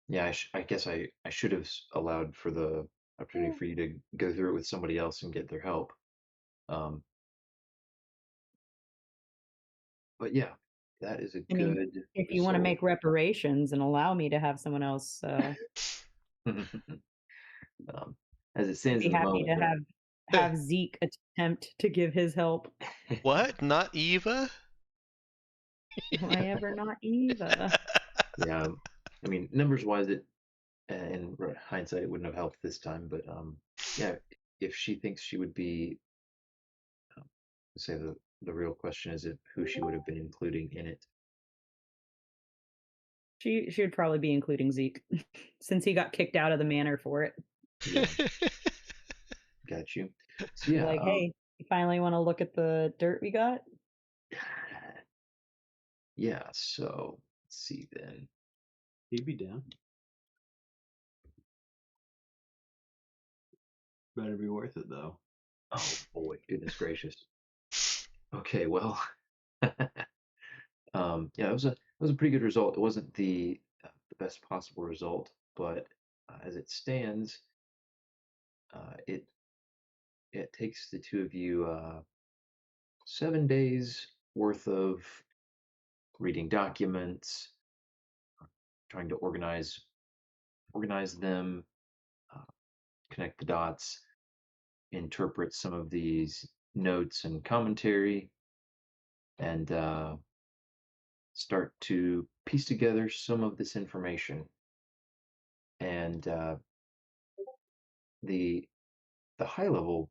yeah, I guess I should have allowed for the opportunity for you to go through it with somebody else and get their help. Um, but yeah, that is a I mean, good if you want to result. make reparations and allow me to have someone else, As it I'd stands be in the happy moment, to have Zeke attempt to give his help. What? Not Eva? Am I ever not Eva? yeah, I mean, numbers wise, in hindsight, it wouldn't have helped this time, but yeah, if she thinks she would be, um, say the real question is who she would have been including in it. She would probably be including Zeke, since he got kicked out of the manor for it. Yeah, got you. So yeah, Like, hey, you finally want to look at the dirt we got? yeah. So let's see then. He'd be down. Better be worth it though. Oh boy, goodness gracious. Okay, well, Yeah, it was a pretty good result. It wasn't the best possible result, but as it stands, it takes the two of you 7 days worth of reading documents, trying to organize them, uh, connect the dots, interpret some of these notes and commentary, and start to piece together some of this information. And the the high level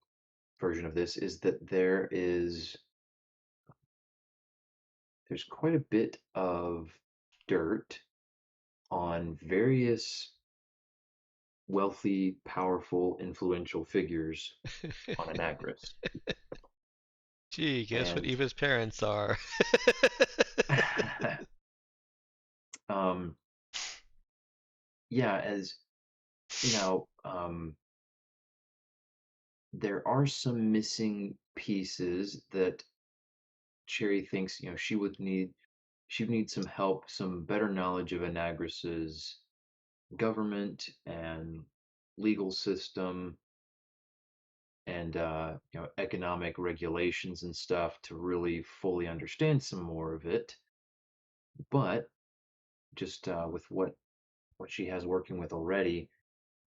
version of this is that there's quite a bit of dirt on various wealthy, powerful, influential figures on Anagris. Gee, guess what And Eva's parents are. um, yeah, as now, there are some missing pieces that Cherry thinks, she would need some help, some better knowledge of Anagris's government and legal system and economic regulations and stuff to really fully understand some more of it. But just with what she has working with already,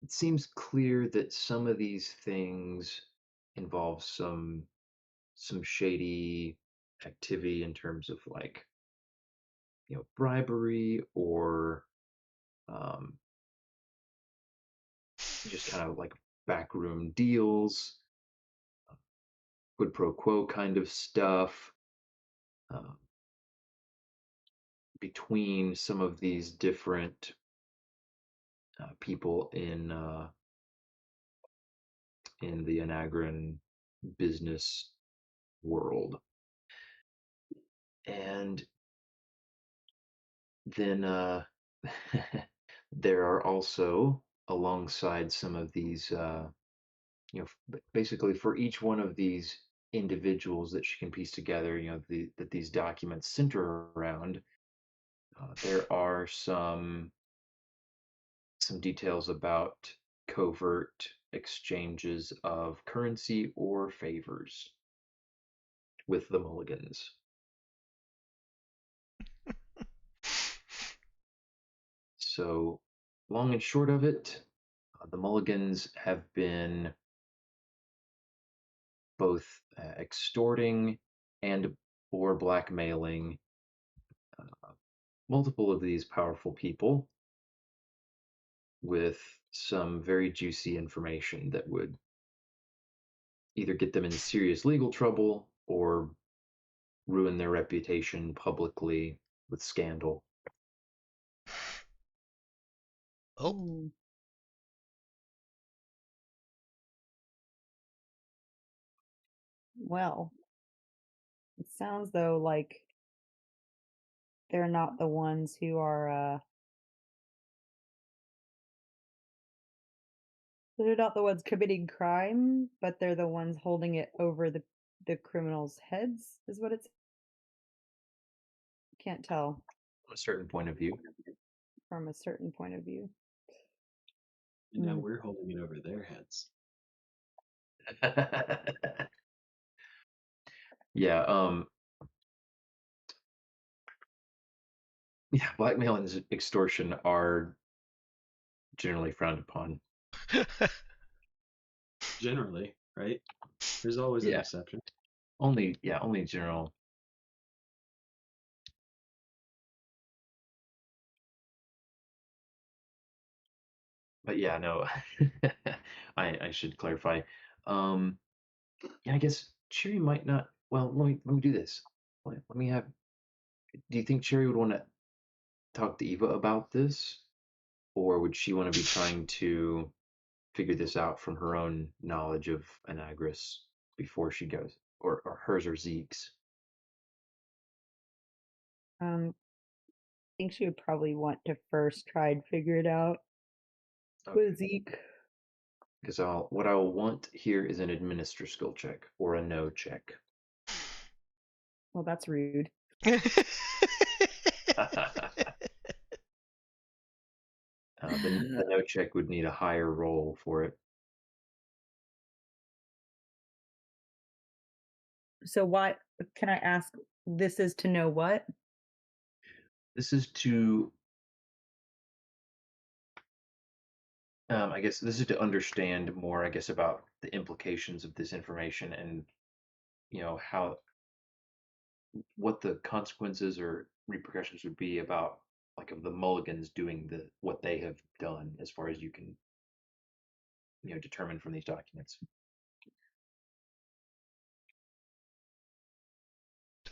it seems clear that some of these things involve some shady activity in terms of like bribery or um, just kind of like backroom deals, quid pro quo kind of stuff um, between some of these different people in the Anagran business world. And then there are also alongside some of these basically for each one of these individuals that she can piece together, that these documents center around, there are some details about covert exchanges of currency or favors with the Mulligans. So, long and short of it, the Mulligans have been both extorting and or blackmailing multiple of these powerful people with some very juicy information that would either get them in serious legal trouble or ruin their reputation publicly with scandal. Oh, Mm. Well, it sounds though like they're not the ones who are they're not the ones committing crime, but they're the ones holding it over the criminals' heads, is what it's can't tell From a certain point of view. from a certain point of view. And now Mm. we're holding it over their heads. Yeah, yeah, blackmail and extortion are generally frowned upon. Generally, right? There's always an Yeah, exception. only general. But yeah, no, I should clarify. Um, yeah, I guess Cherry might not. Well, let me do this. Let me have. Do you think Cherry would want to talk to Eva about this, or would she want to be trying to figure this out from her own knowledge of Anagris before she goes, or hers or Zeke's? I think she would probably want to first try and figure it out Okay. with Zeke. Because what I will want here is an administer skill check or a know check. Well, that's rude. The no check would need a higher roll for it. So why can I ask? This is to know what? This is to, I guess, this is to understand more, I guess, about the implications of this information and how what the consequences or repercussions would be about like of the Mulligans doing what they have done as far as you can determine from these documents.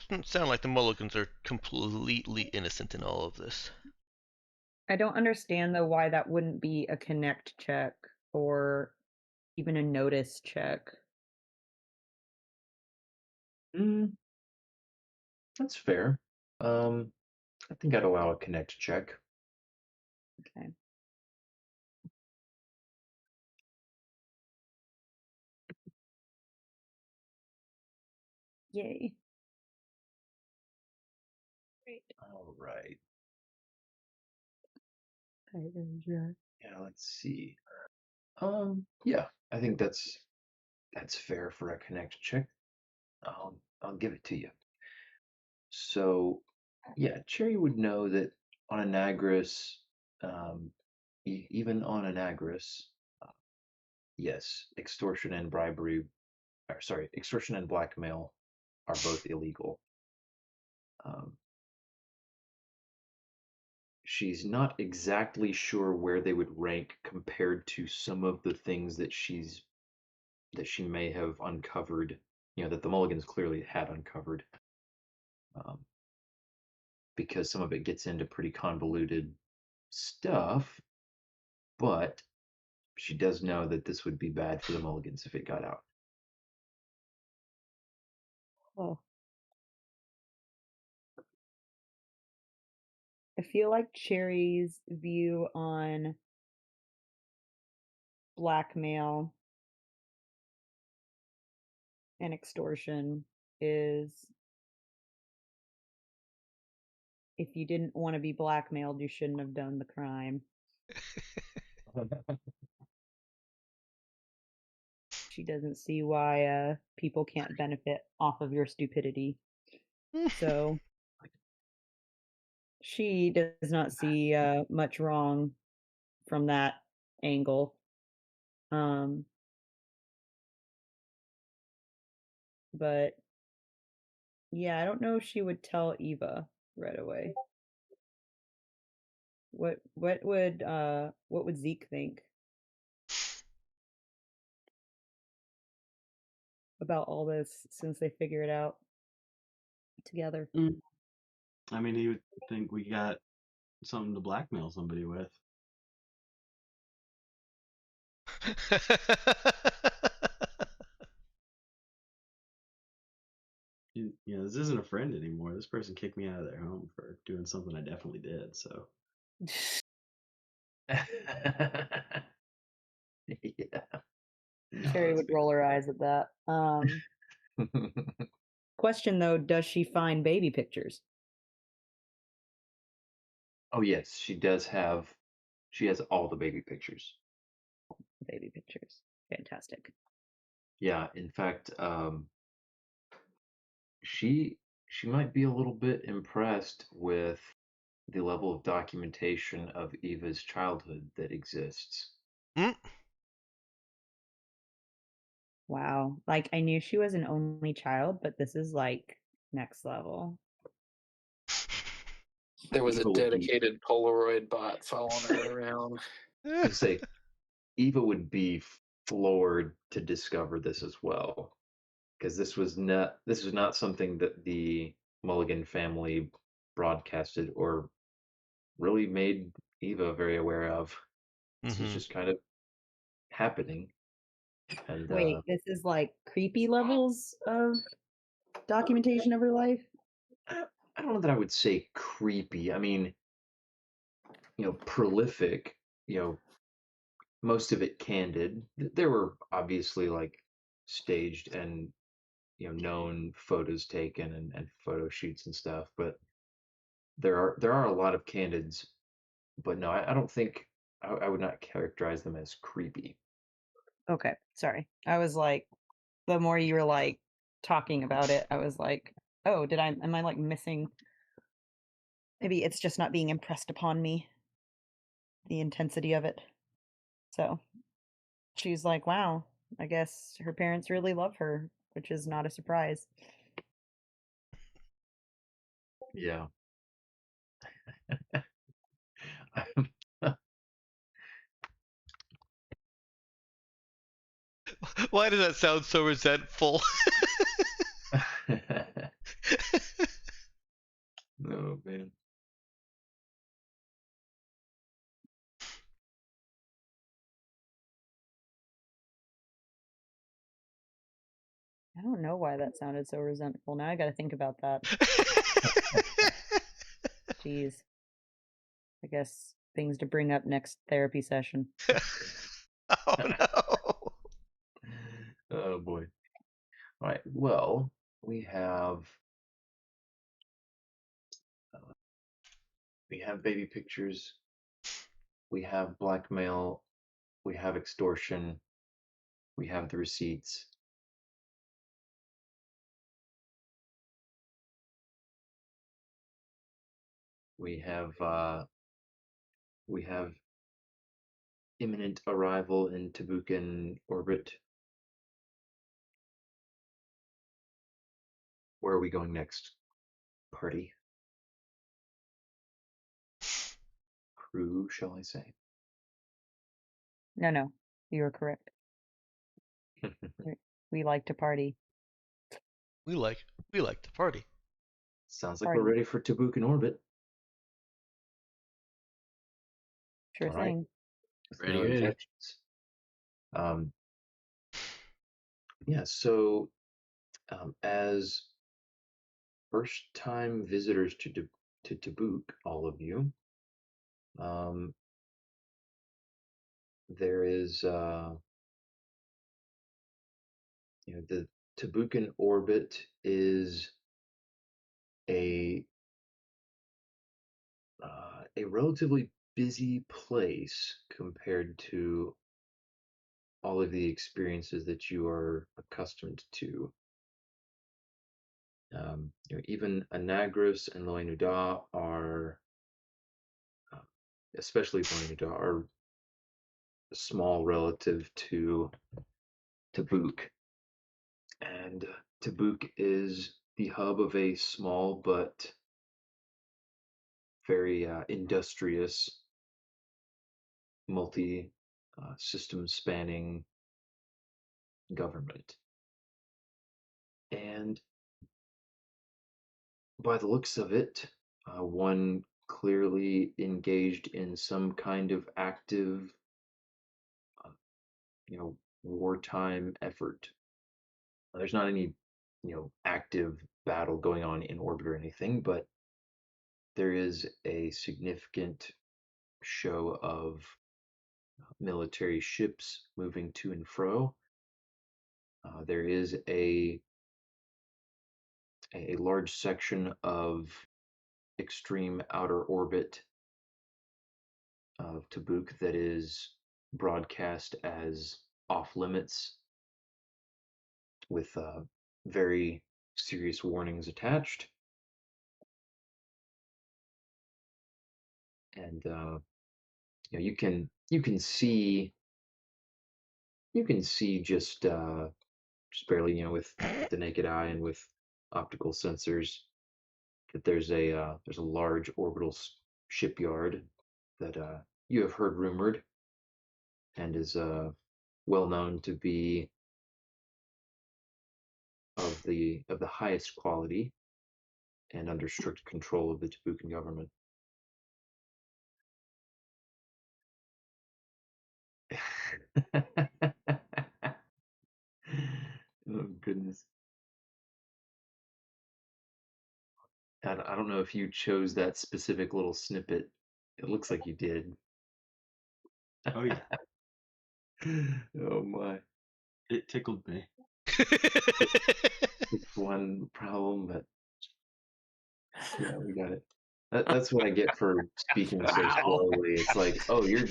Doesn't sound like the Mulligans are completely innocent in all of this. I don't understand though why that wouldn't be a connect check or even a notice check. That's fair. I think I'd allow a connect check. Okay. Yay. Great. All right. Yeah. Yeah, let's see. Yeah, I think that's fair for a connect check. I'll give it to you. So, yeah, Cherry would know that on Anagris, even on Anagris, uh, yes, extortion and bribery, or sorry, extortion and blackmail are both illegal. Um, she's not exactly sure where they would rank compared to some of the things that she may have uncovered, that the Mulligans clearly had uncovered, um, because some of it gets into pretty convoluted stuff, but she does know that this would be bad for the Mulligans if it got out. Oh. I feel like Cherry's view on blackmail and extortion is if you didn't want to be blackmailed, you shouldn't have done the crime. She doesn't see why people can't benefit off of your stupidity. So she does not see much wrong from that angle. But yeah, I don't know if she would tell Eva right away. What would Zeke think about all this since they figure it out together? I mean, he would think we got something to blackmail somebody with. This isn't a friend anymore. This person kicked me out of their home for doing something I definitely did. So Yeah. Cherry would roll her eyes at that. Question though, does she find baby pictures? Oh yes, she has all the baby pictures. Baby pictures. Fantastic. Yeah, in fact, she might be a little bit impressed with the level of documentation of Eva's childhood that exists. Mm. Wow. Like I knew she was an only child, but this is like next level. There was a Eva would be, dedicated Polaroid bot following her around. I'd say Eva would be floored to discover this as well, because this was not something that the Mulligan family broadcasted or really made Eva very aware of. This was Mhm. just kind of happening, and Wait, this is like creepy levels of documentation of her life? I don't know that I would say creepy. I mean, prolific. Most of it candid. There were obviously like staged and known photos taken and photo shoots and stuff, but there are a lot of candids, but no, I don't think I would not characterize them as creepy. Okay, sorry. I was like, the more you were like talking about it, I was like, oh, am I like missing? Maybe it's just not being impressed upon me, the intensity of it. So she's like, wow, I guess her parents really love her, which is not a surprise. Yeah. Why does that sound so resentful? Oh man. I don't know why that sounded so resentful. Now I got to think about that. Jeez. I guess things to bring up next therapy session. Oh no. Oh boy. All right. Well, we have baby pictures. We have blackmail. We have extortion. We have the receipts. We have imminent arrival in Tabukan orbit. Where are we going next? Party? Crew, shall I say? No, you were correct. We like to party. We like to party. Sounds like Party. we're ready for Tabukan orbit. Sure All right. thing. With Ready, no ready. objections. Yeah, so as first-time visitors to Tabuk, all of you, there is the Tabukan orbit is a relatively busy place compared to all of the experiences that you are accustomed to. Even Anagros and Loinuda are, especially Loinuda, are small relative to Tabuk. And Tabuk is the hub of a small but very industrious, multi system spanning government. And by the looks of it, one clearly engaged in some kind of active, uh, wartime effort. There's not any, active battle going on in orbit or anything, but there is a significant show of military ships moving to and fro. There is a large section of extreme outer orbit of Tabuk that is broadcast as off limits with very serious warnings attached. And you can see just barely, with the naked eye and with optical sensors, that there's a large orbital shipyard that you have heard rumored and is well known to be of the highest quality and under strict control of the Tabukan government. Oh goodness. I don't know if you chose that specific little snippet. It looks like you did. Oh yeah, Oh my. it tickled me. just one problem, but yeah, we got it. That's what I get for speaking so Wow. slowly. It's like, oh, you're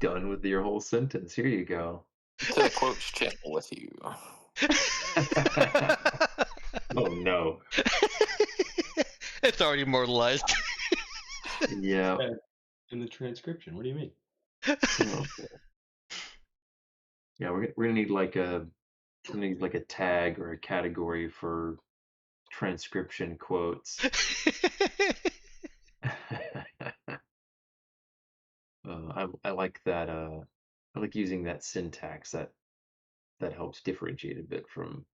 done with your whole sentence. Here you go. To the quotes channel with you. Oh no. It's already immortalized. Yeah. In the transcription. What do you mean? Oh, boy. Yeah, we're gonna need like a tag or a category for transcription quotes. I like that. I like using that syntax. That helps differentiate a bit from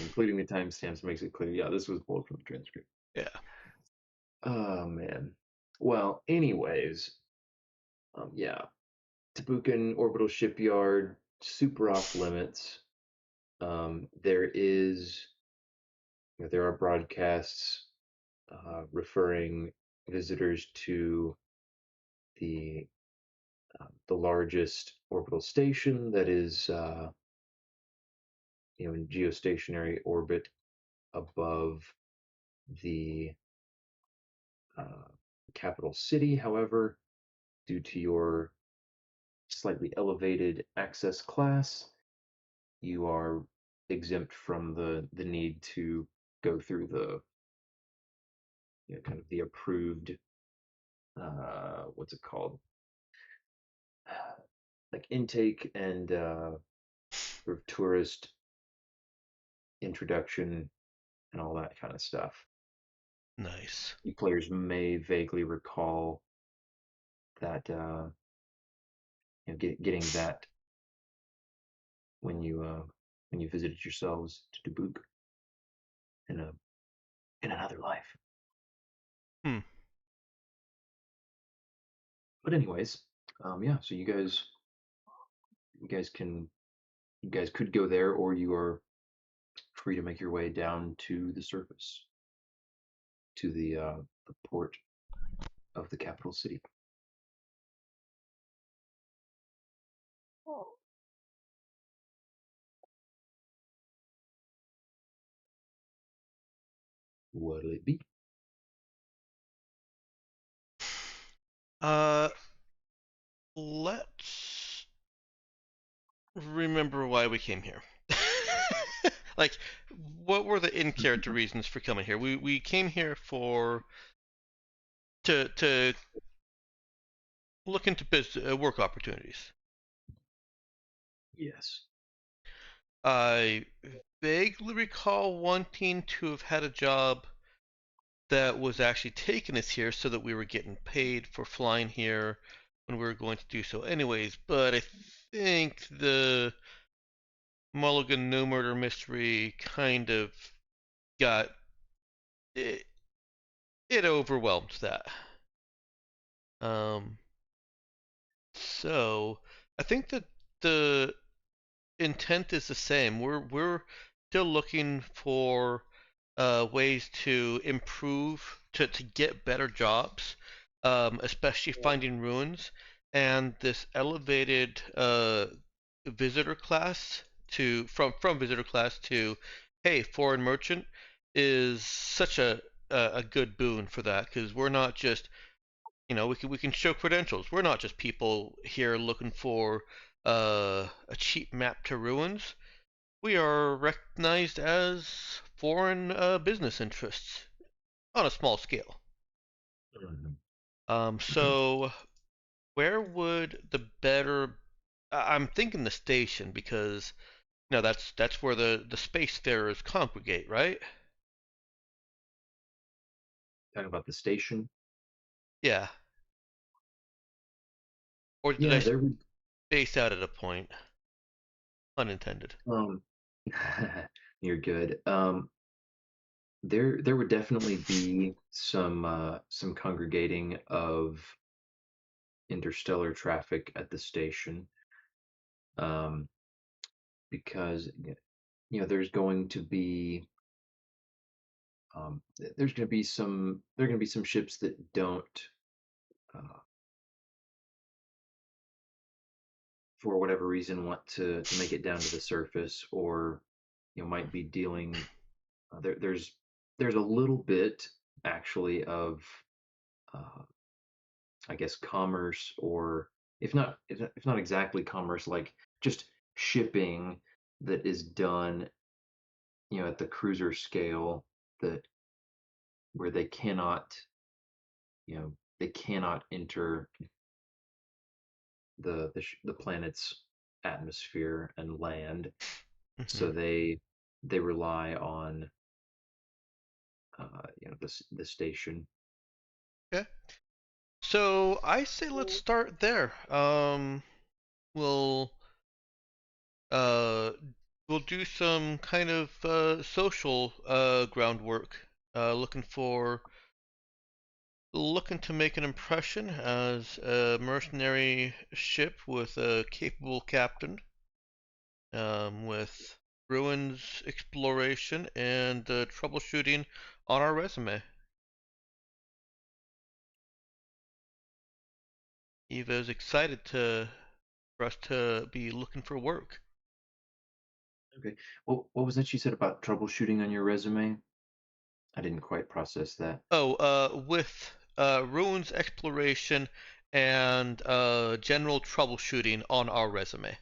including the timestamps makes it clear. Yeah, this was pulled from the transcript. Yeah. Oh man. Well, anyways, yeah, Tabukan Orbital Shipyard, super off limits. There are broadcasts referring visitors to the the largest orbital station that is in geostationary orbit above the uh, capital city. However, due to your slightly elevated access class, you are exempt from the need to go through the kind of the approved what's it called, like intake and sort of tourist introduction and all that kind of stuff. Nice. You players may vaguely recall that getting that when you visited yourselves to Dubuque in a in another life. Hmm. But anyways, yeah. So you guys can you guys could go there, or you are free to make your way down to the surface to the port of the capital city. What'll it be? Uh, let's remember why we came here. Like, what were the in-character reasons for coming here? We came here for to look into work opportunities. Yes. I vaguely recall wanting to have had a job that was actually taking us here so that we were getting paid for flying here when we were going to do so anyways, but I think the Mulligan no murder mystery kind of got it, it overwhelmed that. Um, so I think that the intent is the same. We're still looking for ways to improve to get better jobs, especially finding ruins and this elevated visitor class to from visitor class to hey foreign merchant is such a good boon for that because we're not just we can show credentials. We're not just people here looking for a cheap map to ruins. We are recognized as foreign business interests on a small scale. Mhm. So where would the better? I'm thinking the station because that's where the spacefarers congregate, right? Talking about the station. Yeah. Or did Yeah, I there would space out at a point? Unintended. um you're good. There would definitely be some congregating of interstellar traffic at the station. Um because there's going to be there are going to be some ships that don't uh, for whatever reason want to make it down to the surface, or might be dealing. There's a little bit actually of uh, I guess commerce, or if not exactly commerce, like just shipping that is done, at the cruiser scale, that where they cannot enter the planet's atmosphere and land, Mm-hmm. so they rely on the station. Okay. So I say let's start there. We'll uh we'll do some kind of social groundwork. Looking to make an impression as a mercenary ship with a capable captain, with ruins exploration and troubleshooting on our resume. Eva is excited for us to be looking for work. Okay. What was that you said about troubleshooting on your resume? I didn't quite process that. Oh, with ruins exploration and general troubleshooting on our resume.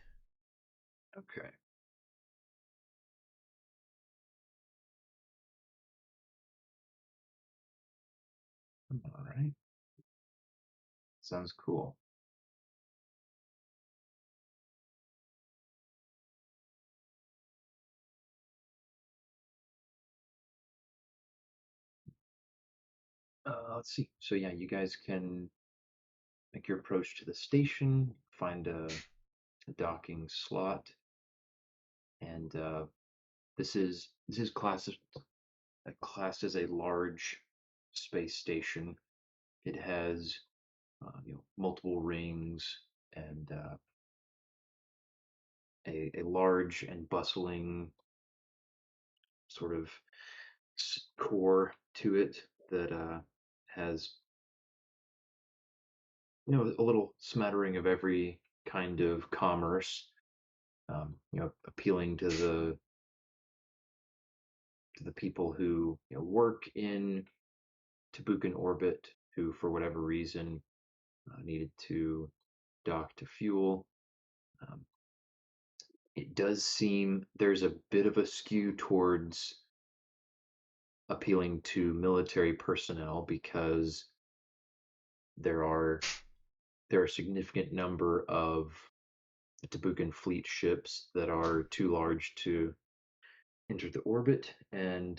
Okay. All right. Sounds cool. Let's see. So yeah, you guys can make your approach to the station, find a docking slot, and this is classed as a large space station. It has multiple rings and a large and bustling sort of core to it that has a little smattering of every kind of commerce, appealing to the people who work in Tabukan orbit, who for whatever reason needed to dock to fuel. Um, it does seem there's a bit of a skew towards appealing to military personnel, because there are a significant number of the Tabukan fleet ships that are too large to enter the orbit, and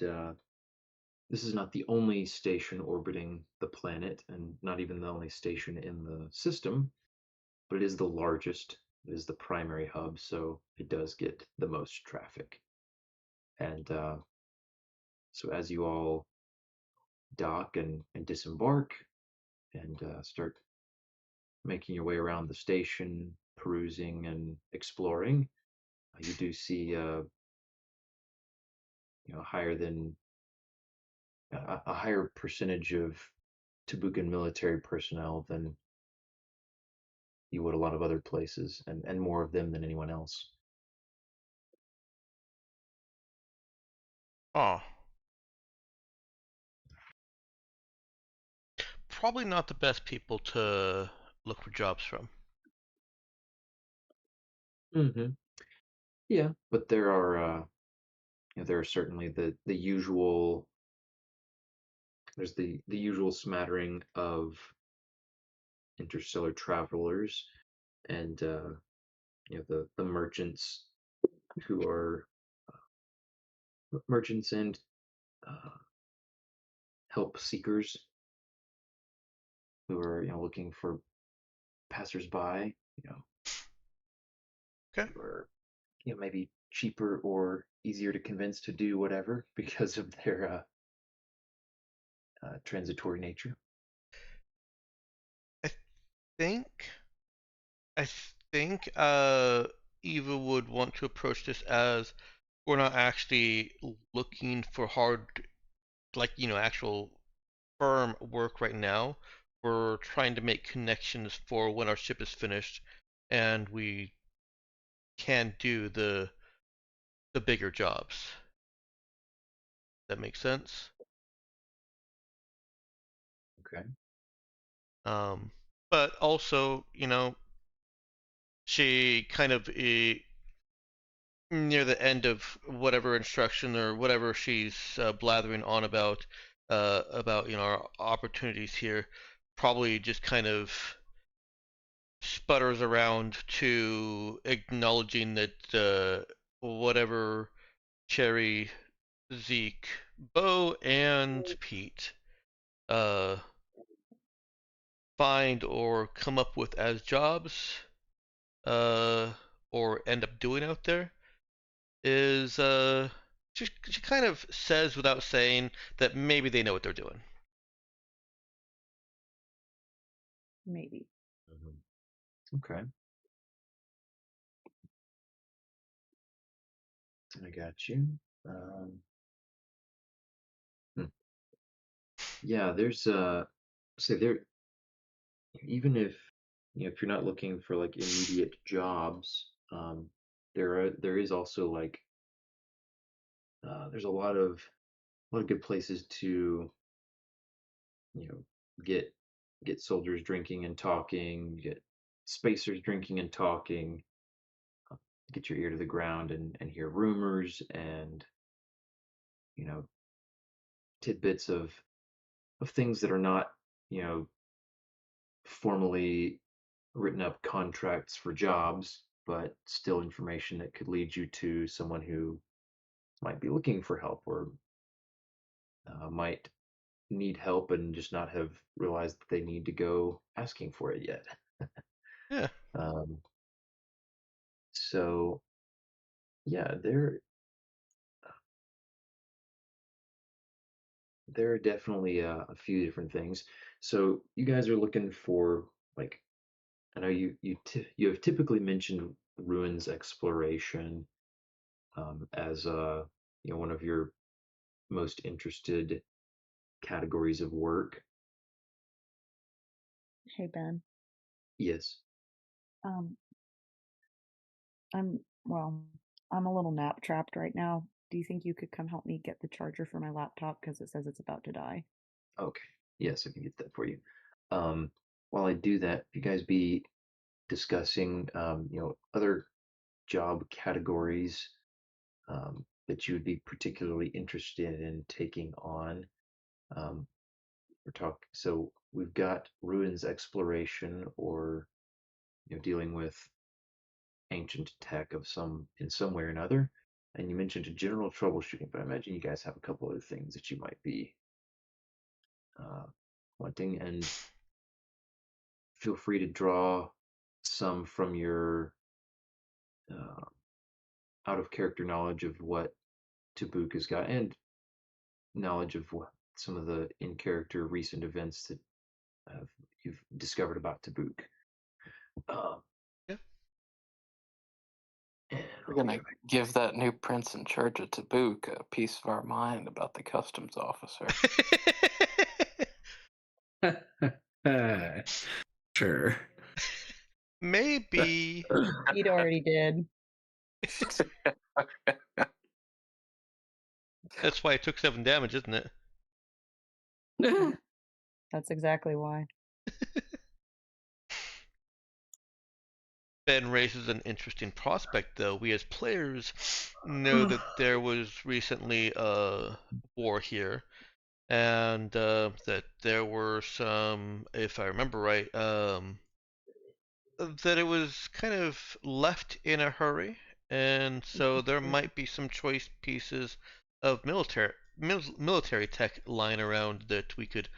this is not the only station orbiting the planet, and not even the only station in the system, but it is the largest. It is the primary hub, so it does get the most traffic. And so as you all dock and disembark and start making your way around the station, perusing and exploring, you do see higher than a higher percentage of Tabukan military personnel than you would a lot of other places, and more of them than anyone else. Oh, probably not the best people to look for jobs from. Mm-hmm. Yeah, but there are certainly the usual. There's the usual smattering of interstellar travelers, and the merchants who are merchants and uh, help seekers who are looking for passersby, Okay. who are maybe cheaper or easier to convince to do whatever because of their transitory nature. I think I think Eva would want to approach this as we're not actually looking for hard, like, actual firm work right now. We're trying to make connections for when our ship is finished and we can do the bigger jobs. That makes sense. Okay. But also, she kind of near the end of whatever instruction or whatever she's blathering on about our opportunities here, probably just kind of sputters around to acknowledging that whatever Cherry, Zeke, Bo, and Pete uh, find or come up with as jobs uh, or end up doing out there is she kind of says without saying that maybe they know what they're doing. Maybe. Okay. I got you. Hmm. Yeah, there's say there even if if you're not looking for like immediate jobs, there is also like there's a lot of good places to you know get get soldiers drinking and talking, get spacers drinking and talking, uh, get your ear to the ground and hear rumors and you know tidbits of things that are not you know formally written up contracts for jobs, but still information that could lead you to someone who might be looking for help or might need help and just not have realized that they need to go asking for it yet. Yeah. Um, so yeah, there are definitely a few different things. So you guys are looking for like I know you have typically mentioned ruins exploration as one of your most interested categories of work. Hey Ben. Yes. Um, well, I'm a little nap trapped right now. Do you think you could come help me get the charger for my laptop because it says it's about to die? Okay. Yes, I can get that for you. Um, while I do that, you guys be discussing, other job categories that you would be particularly interested in taking on. Um, so we've got ruins exploration or dealing with ancient tech of some way or another. And you mentioned general troubleshooting, but I imagine you guys have a couple other things that you might be uh, wanting. And feel free to draw some from your uh, out of character knowledge of what Tabuk has got, and knowledge of what some of the in character recent events that you've discovered about Tabuk. Um, Yeah. and We're I'll gonna give that new prince in charge of Tabuk a piece of our mind about the customs officer. Sure. Maybe. He'd already did. That's why it took 7 damage, isn't it? That's exactly why. Ben raises an interesting prospect, though. We as players know that there was recently a war here, and that there were some, if I remember right, that it was kind of left in a hurry, and so there might be some choice pieces of military tech lying around that we could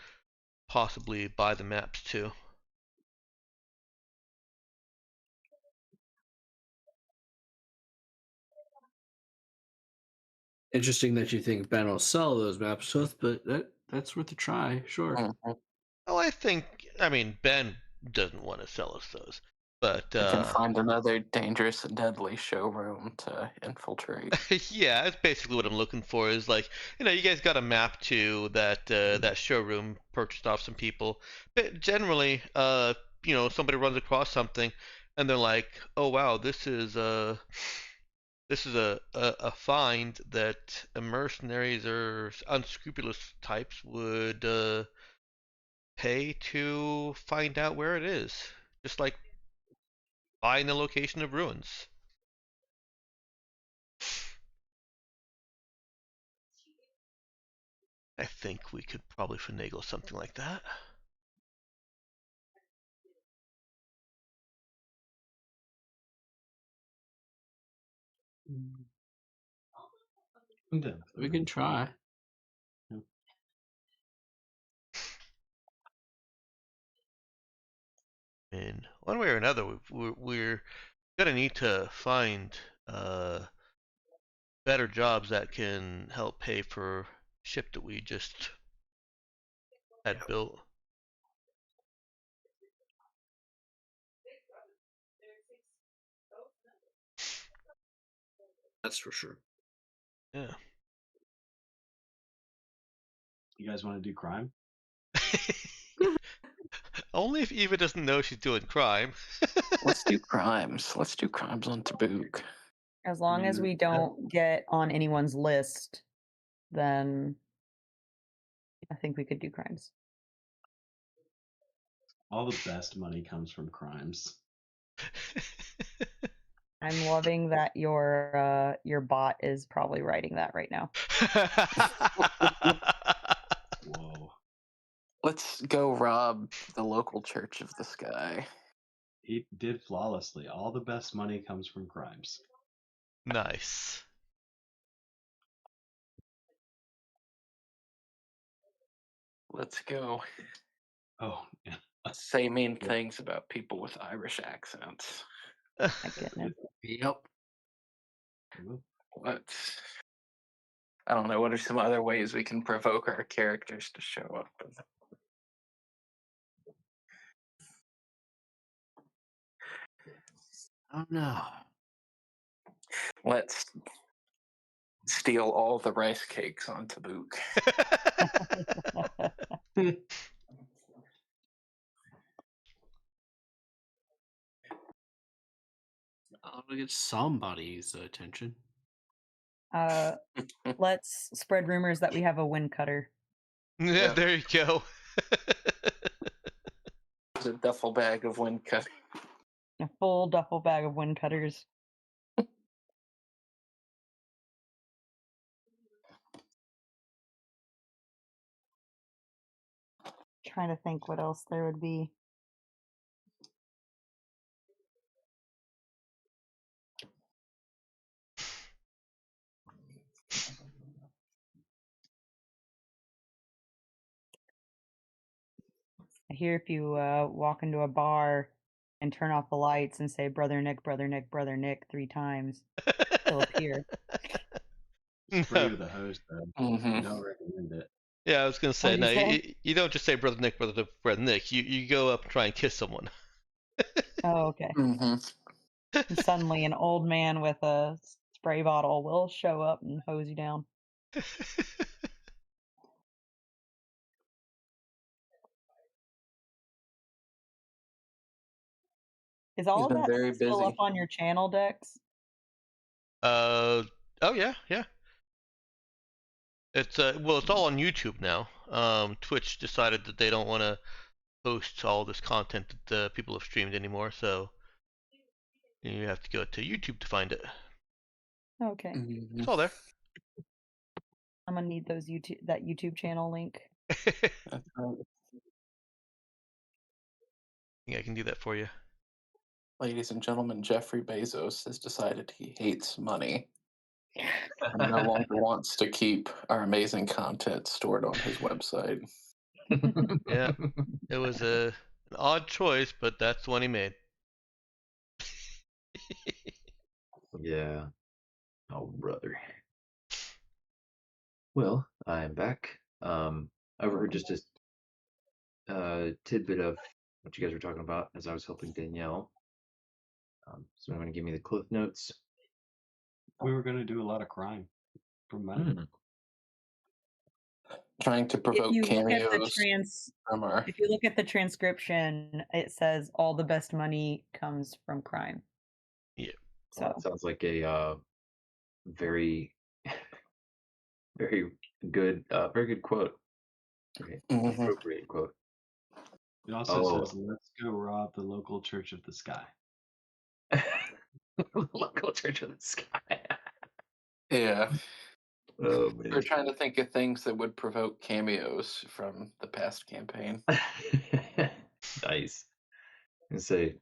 possibly buy the maps to. Interesting that you think Ben will sell those maps to us, but that's worth a try. Sure. Mhm. Well, I mean, Ben doesn't want to sell us those, but We can find another dangerous and deadly showroom to infiltrate. yeah, that's basically what I'm looking for. Is like, you guys got a map to that showroom, purchased off some people, but generally, somebody runs across something, and they're like, oh wow, this is This is a find that mercenaries or unscrupulous types would pay to find out where it is. Just like buying the location of ruins. I think we could probably finagle something like that. We can try. In one way or another, we're gonna need to find better jobs that can help pay for ship that we just had built. That's for sure. Yeah. You guys want to do crime? Only if Eva doesn't know she's doing crime. Let's do crimes. Let's do crimes on Tabuk. As long as we don't get on anyone's list, then I think we could do crimes. All the best money comes from crimes. I'm loving that your bot is probably writing that right now. Whoa. Let's go rob the local Church of the Sky. He did flawlessly. All the best money comes from crimes. Nice. Let's go. Oh, yeah. Say mean things about people with Irish accents. My goodness. Yep. What? I don't know. What are some other ways we can provoke our characters to show up? Oh no. Let's steal all the rice cakes on Tabuk. I'll get somebody's attention. Let's spread rumors that we have a wind cutter. Yeah, there you go. There's a duffel bag of wind cut. A full duffel bag of wind cutters. Trying to think what else there would be. I hear if you walk into a bar and turn off the lights and say "Brother Nick, Brother Nick, Brother Nick" 3 times, he'll appear. It's free with the host, though. Mm-hmm. I don't recommend it. Yeah, I was gonna say, What'd you no, say? you don't just say Brother Nick, Brother Nick. You go up and try and kiss someone. Oh, okay. Mm-hmm. And suddenly an old man with a spray bottle will show up and hose you down. Is all He's of been that very still busy. up on your channel, Dex? Oh yeah. It's well, it's all on YouTube now. Twitch decided that they don't want to host all this content that people have streamed anymore, so you have to go to YouTube to find it. Okay. Mm-hmm. It's all there. I'm gonna need that YouTube channel link. That's right. Yeah, I can do that for you. Ladies and gentlemen, Jeffrey Bezos has decided he hates money and no longer wants to keep our amazing content stored on his website. Yeah, it was an odd choice, but that's the one he made. Yeah. Oh, brother. Well, I'm back. I overheard just a tidbit of what you guys were talking about as I was helping Danielle. So I'm going to give me the cliff notes. We were going to do a lot of crime for money. Trying to If provoke you look at cameos from our. if you look at the transcription, it says all the best money comes from crime. Yeah. So Well, that sounds like a very, very very good quote. Very Mhm. appropriate quote. It also Oh, says, "Let's go rob the local church of the sky." local church of the sky. Yeah. Oh We're man. trying to think of things that would provoke cameos from the past campaign. Nice. And say,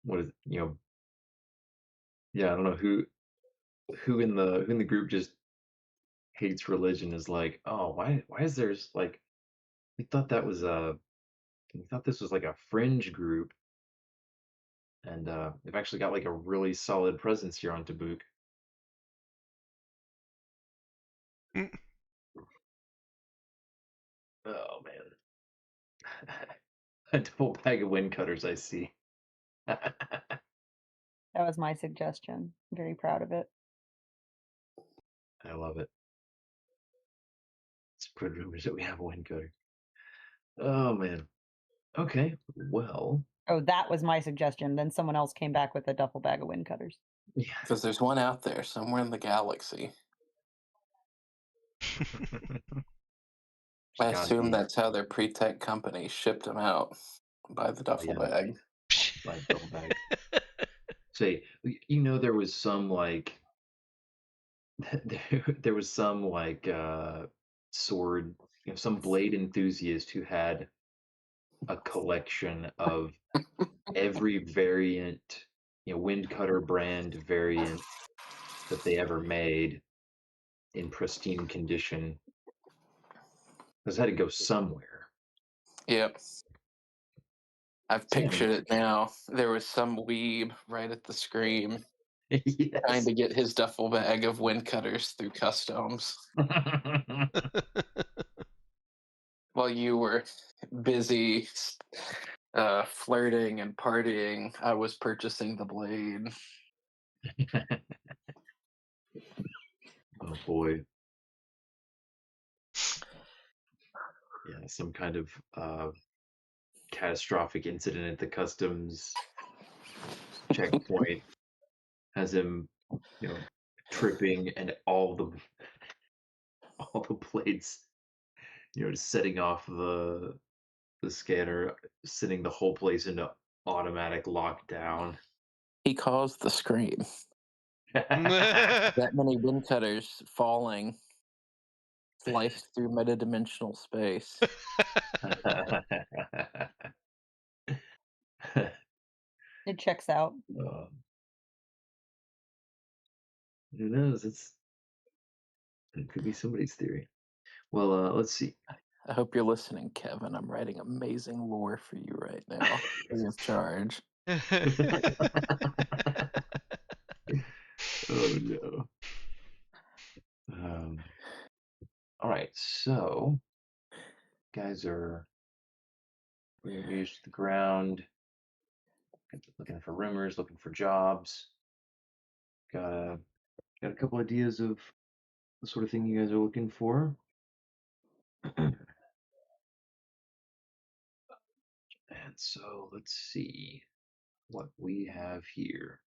what is yeah, I don't know who in the group just hates religion is like, oh, why is there like we thought that was we thought this was like a fringe group, and they've actually got like a really solid presence here on Tabuk. Mm. Oh man. A double bag of wind cutters, I see. That was my suggestion. I'm very proud of it. I love it. Spread rumors that we have a wind cutter. Oh man. Okay. Well, Oh, that was my suggestion. Then someone else came back with a duffel bag of wind cutters. yeah. Because there's one out there somewhere in the galaxy. I Gotta assume be that's how their pre-tech company shipped them out by the duffel yeah, bag. like double bag. Say, there was some like there was some like sword, some blade enthusiast who had a collection of every variant, wind cutter brand variant that they ever made in pristine condition. This had to go somewhere. Yep. I've So yeah, pictured it now. There was some weeb right at the Scream trying yes. to get his duffel bag of wind cutters through customs while you were busy flirting and partying. I was purchasing the blade. Oh boy. Yeah, some kind of catastrophic incident at the customs checkpoint has him, tripping and all the plates, just setting off the scanner, sending the whole place into automatic lockdown. He caused the Scream. That many wind cutters falling sliced through metadimensional space. It checks out. Um, who knows? It could be somebody's theory. Well, let's see. I hope you're listening, Kevin. I'm writing amazing lore for you right now. Free of charge. Oh no. Um, all right, so guys are reengaged to the ground, looking for rumors, looking for jobs. Got a couple ideas of the sort of thing you guys are looking for. And so let's see what we have here.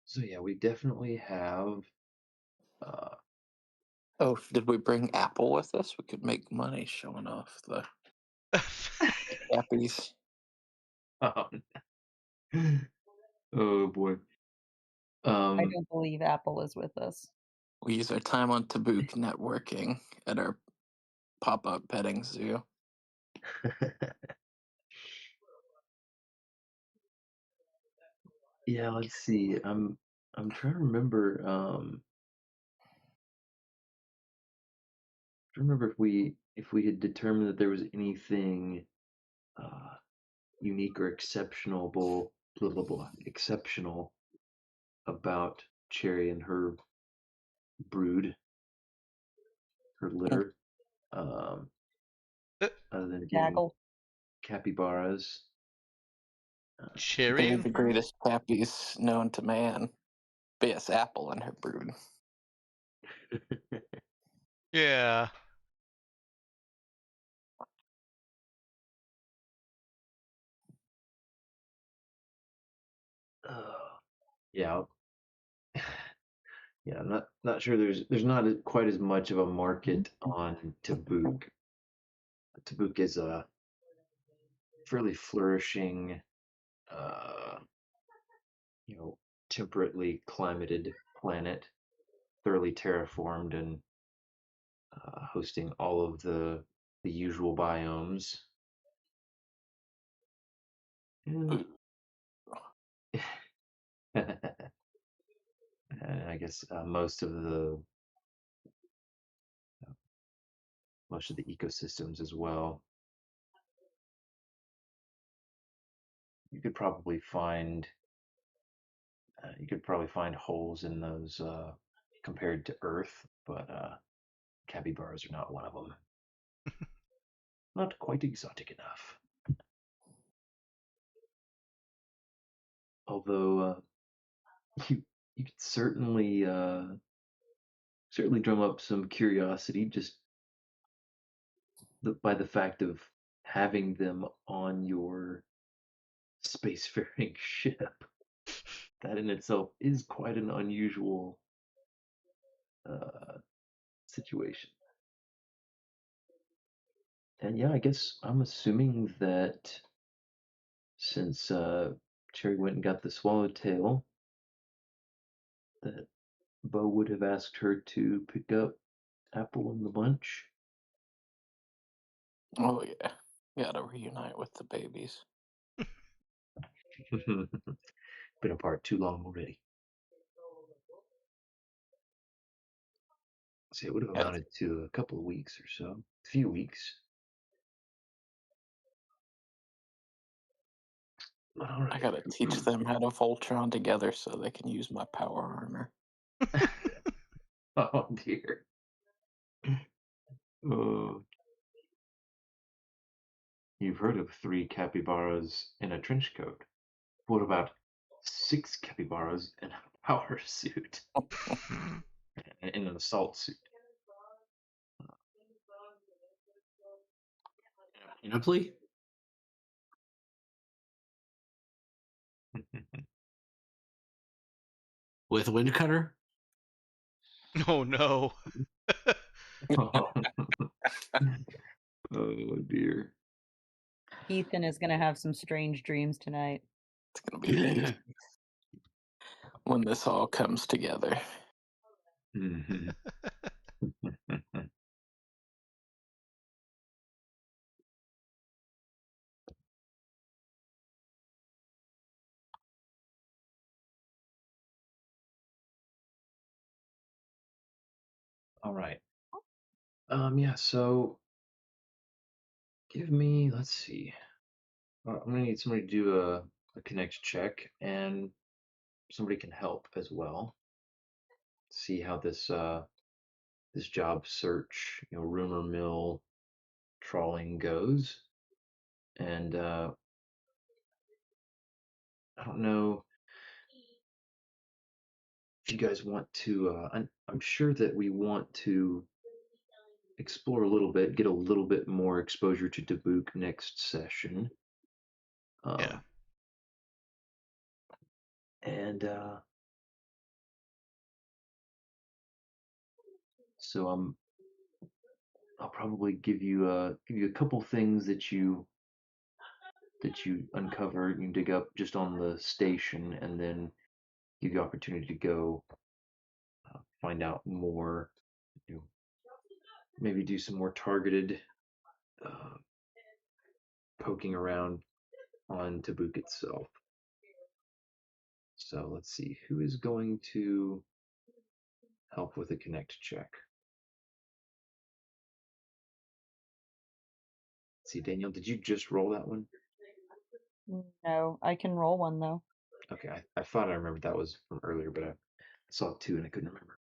So yeah, we definitely have Oh, did we bring Apple with us? We could make money showing off the Appies. oh boy. I don't believe Apple is with us. We use our time on Tabuk networking at our pop-up petting zoo. Yeah, let's see. I'm trying to remember if we had determined that there was anything unique or exceptional about Cherry and her brood, her litter, um, other than being Gaggle. capybaras. They're Cherry? the greatest Appies known to man. But yes, Apple and her brood. Yeah. Yeah, yeah. I'm not sure. There's not quite as much of a market on Tabuk. Tabuk is a fairly flourishing, uh, temperately climated planet, thoroughly terraformed and hosting all of the usual biomes. And I guess most of the ecosystems as well. You could probably find holes in those compared to Earth, but capybaras are not one of them. Not quite exotic enough. Although you could certainly drum up some curiosity just by the fact of having them on your spacefaring ship. That in itself is quite an unusual situation. And yeah, I guess I'm assuming that since Cherry went and got the swallowtail, that Bo would have asked her to pick up Apple in the bunch. Oh yeah, gotta reunite with the babies. Been apart too long already. So it would have Yeah, amounted to a couple of weeks or so, a few weeks. All I right. gotta teach them how to Voltron together so they can use my power armor. Oh dear. Oh, you've heard of 3 capybaras in a trench coat. What about 6 capybaras in a power suit? In an assault suit? Panoply? With wind cutter? Oh no. Oh. Oh dear. Ethan is gonna have some strange dreams tonight. It's gonna be amazing when this all comes together. Mhm. All right. Yeah, so let's see. I'm gonna need somebody to do a connect check, and somebody can help as well. See how this job search, rumor mill trawling goes. And I don't know if you guys want to. I'm sure that we want to explore a little bit, get a little bit more exposure to Tabuk next session. Yeah. And so I'll probably give you a couple things that you uncover, you can dig up just on the station, and then give you opportunity to go find out more. You know, maybe do some more targeted uh, poking around on Tabuk itself. So let's see, who is going to help with a connect check? Let's see, Danielle, did you just roll that one? No, I can roll one though. Okay, I thought I remembered that was from earlier, but I saw 2 and I couldn't remember.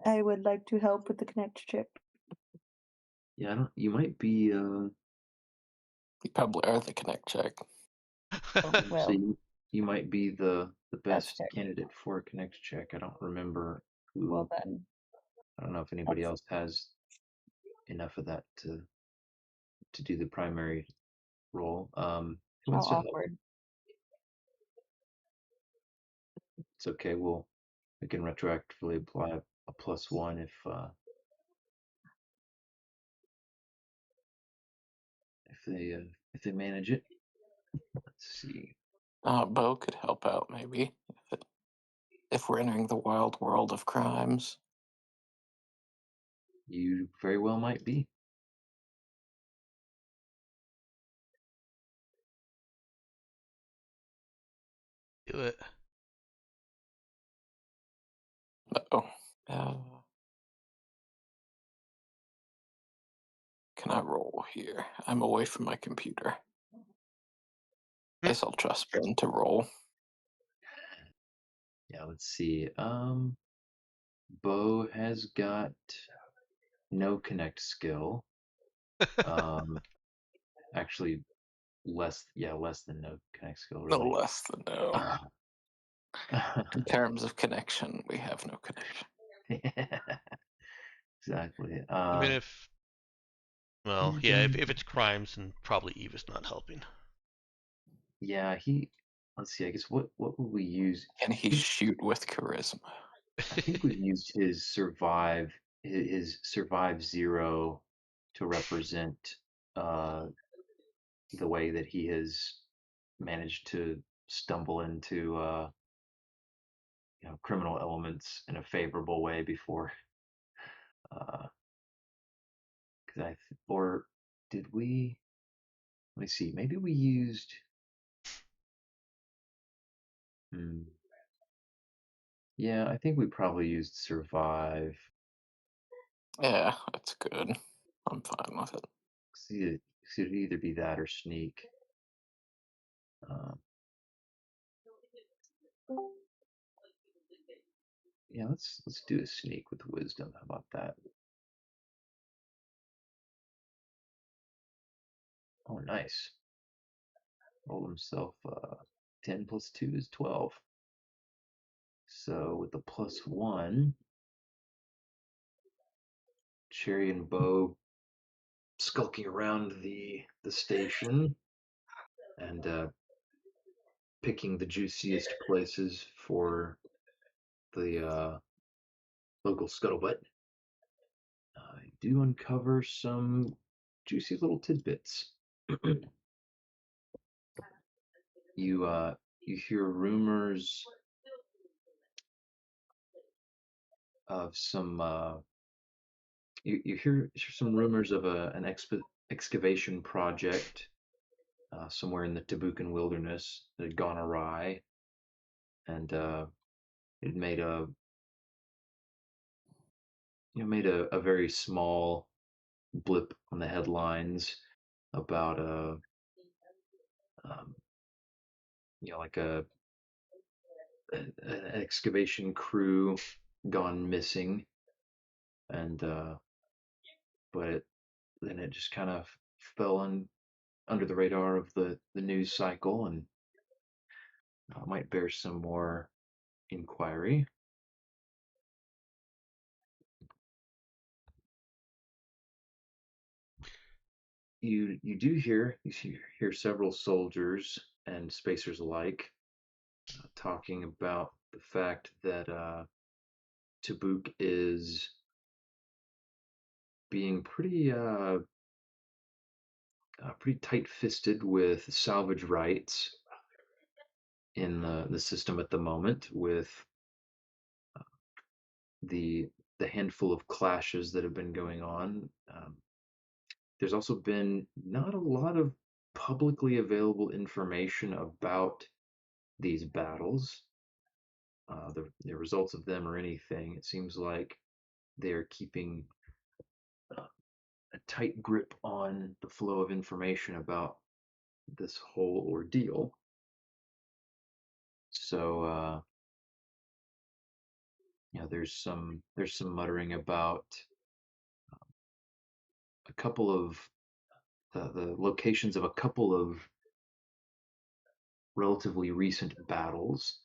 I would like to help with the connect check. Yeah, I don't. You might be. You probably are the connect check. Oh, So well, you might be the that's best fair. candidate for a connect check. I don't remember Well who. then, I don't know if anybody that's else has enough of that to do the primary role. Who how wants to help? awkward. it's okay. We can retroactively apply a +1 if they manage it. Let's see. Bo could help out maybe if we're entering the wild world of crimes. You very well might be. Do it. Oh, can I roll here? I'm away from my computer. Guess I'll trust Ben to roll. Yeah, let's see. Bo has got no connect skill. Actually, less than no connect skill, No really. less than no. In terms of connection, we have no connection. Exactly. Even if, well, yeah, if it's crimes, then probably Eve is not helping. Yeah, let's see, I guess what would we use? Can he shoot with charisma? I think we've used his survive 0 to represent the way that he has managed to stumble into criminal elements in a favorable way before. Or did we? Let me see. Maybe we used. Yeah, I think we probably used survive. Yeah, that's good. I'm fine with it. It should either be that or sneak. Yeah, let's do a sneak with wisdom. How about that? Oh, nice. Rolled himself 10 plus 2 is 12. So with the +1, Cherry and Bo skulking around the station and picking the juiciest places for the local scuttlebutt. I do uncover some juicy little tidbits. You hear rumors of some you hear some rumors of an excavation project somewhere in the Tabukan wilderness that had gone awry, and it made a very small blip on the headlines about um, like an excavation crew gone missing, and but then it just kind of fell under the radar of the news cycle, and might bear some more inquiry. You do hear several soldiers and spacers alike talking about the fact that Tabuk is being pretty tight-fisted with salvage rights in the system at the moment, with the handful of clashes that have been going on. There's also been not a lot of publicly available information about these battles, the results of them or anything. It seems like they're keeping a tight grip on the flow of information about this whole ordeal. So there's some muttering about a couple of the locations of a couple of relatively recent battles,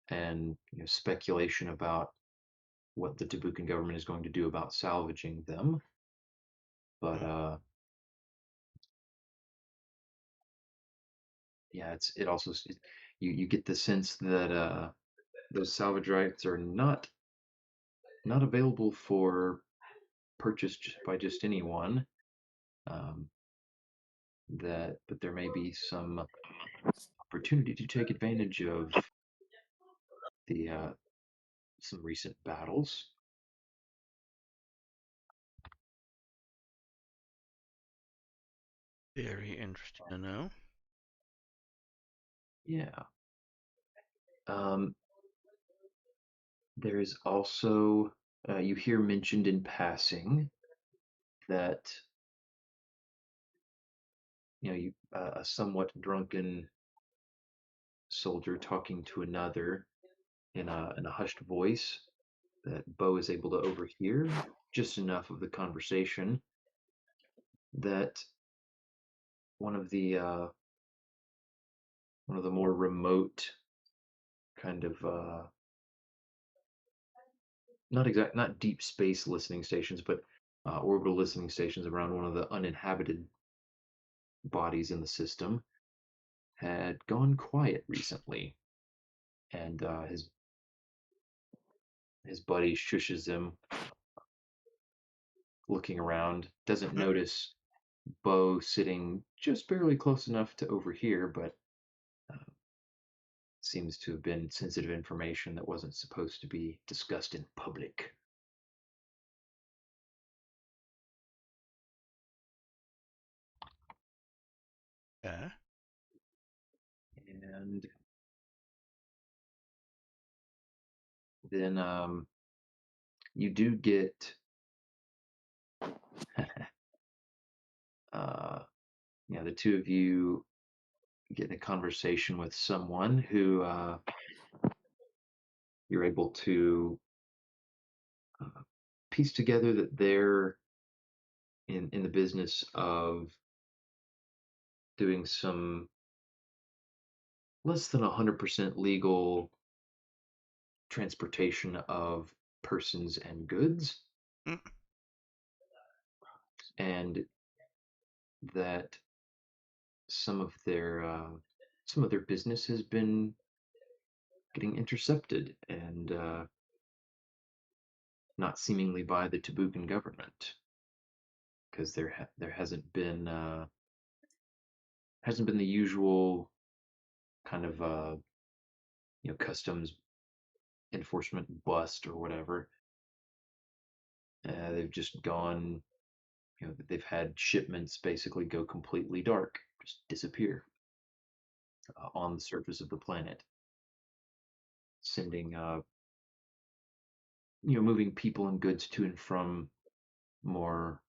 and speculation about what the Tabukan government is going to do about salvaging them. But yeah, you get the sense that those salvage rights are not available for purchase by just anyone. But there may be some opportunity to take advantage of the some recent battles. Very interesting to know. Yeah. There is also you hear mentioned in passing that a somewhat drunken soldier talking to another in a hushed voice that Bo is able to overhear just enough of the conversation that one of the more remote kind of not deep space listening stations, but orbital listening stations around one of the uninhabited bodies in the system had gone quiet recently, and his buddy shushes him, looking around, doesn't notice Bo sitting just barely close enough to overhear, but seems to have been sensitive information that wasn't supposed to be discussed in public. Yeah. And then you do get the two of you get in a conversation with someone who you're able to piece together that they're in the business of doing some less than 100% legal transportation of persons and goods, Mm. and that some of their business has been getting intercepted and not seemingly by the Tabukan government, because there hasn't been the usual kind of customs enforcement bust or whatever. They've just gone, they've had shipments basically go completely dark, just disappear on the surface of the planet, sending moving people and goods to and from more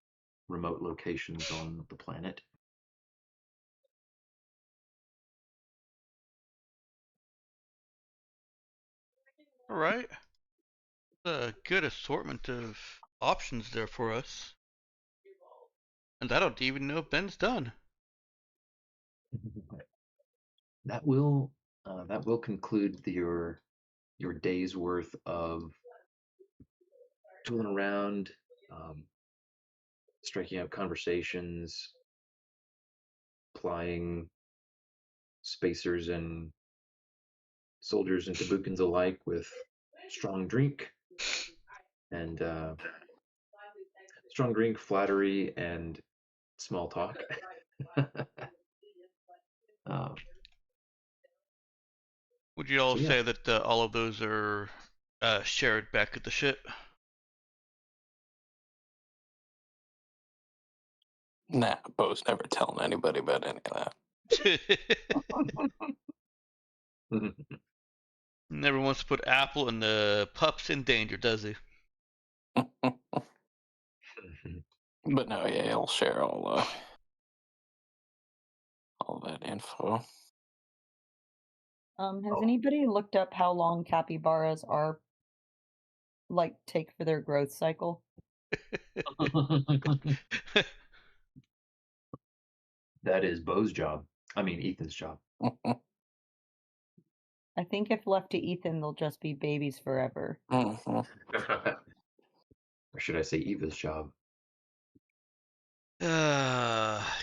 remote locations on the planet. All right. A good assortment of options there for us. And I don't even know if Ben's done. That will conclude your day's worth of tooling around, striking up conversations, plying spacers and soldiers and Tabukans alike with strong drink and flattery, and small talk. um, Would you all So, yeah. say that all of those are shared back at the ship? Nah, Bo's never telling anybody about any of Never wants to put Apple and the pups in danger, does he? that. But no, yeah, he'll share all that info. Has anybody looked up how long capybaras are take for their growth cycle? That is Bo's job. I mean, Ethan's job. I think if left to Ethan, they'll just be babies forever. Or should I say Eva's job?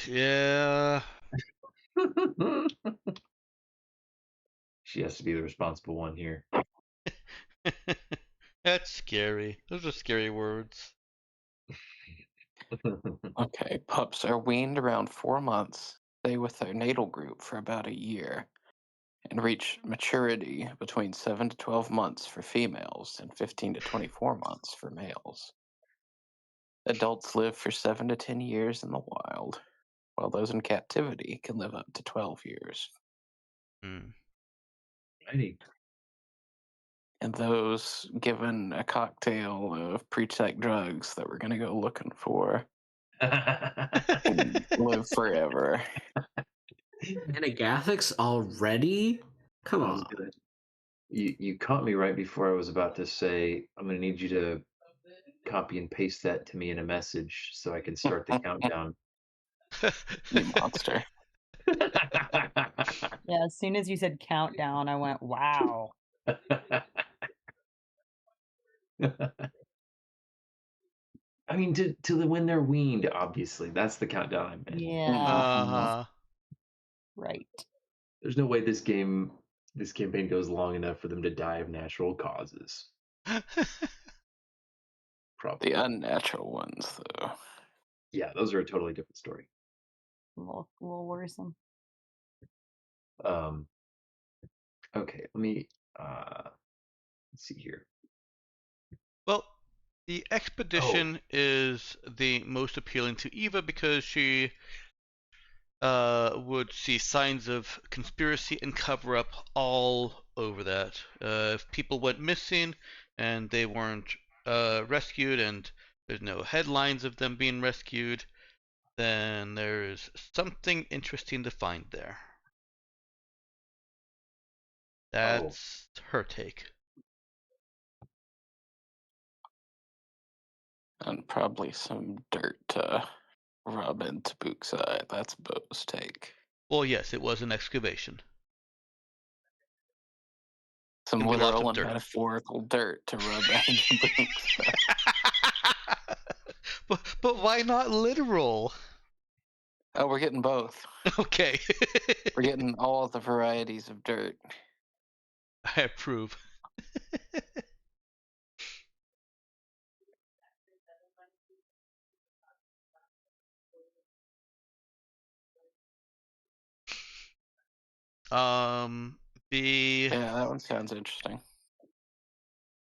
Yeah. She has to be the responsible one here. That's scary. Those are scary words. Okay, pups are weaned around 4 months, stay with their natal group for about a year, and reach maturity between 7 to 12 months for females and 15 to 24 months for males. Adults live for 7 to 10 years in the wild, while those in captivity can live up to 12 years. Hmm. Righty. And those given a cocktail of pre-tech drugs that we're going to go looking for can live forever. Anagathics already? Come I was on. gonna. You caught me right before I was about to say I'm gonna need you to copy and paste that to me in a message so I can start the countdown. You monster. Yeah, as soon as you said countdown, I went, wow. I mean, to the when they're weaned, obviously. That's the countdown I meant. Yeah, Uh-huh. right. There's no way this campaign goes long enough for them to die of natural causes. Probably. The unnatural ones, though. Yeah, those are a totally different story. A little worrisome. Okay, let me let's see here. Well, the expedition is the most appealing to Eva because she would see signs of conspiracy and cover up all over that. If people went missing and they weren't rescued and there's no headlines of them being rescued, then there's something interesting to find there. That's her take. And probably some dirt to rub into Tabuk's eye. That's Bo's take. Well, yes, it was an excavation. Some Gonna be lots literal of and dirt. metaphorical dirt to rub into Tabuk's eye. but why not literal? Oh, we're getting both. Okay. We're getting all the varieties of dirt. I approve. The Yeah, that one sounds interesting.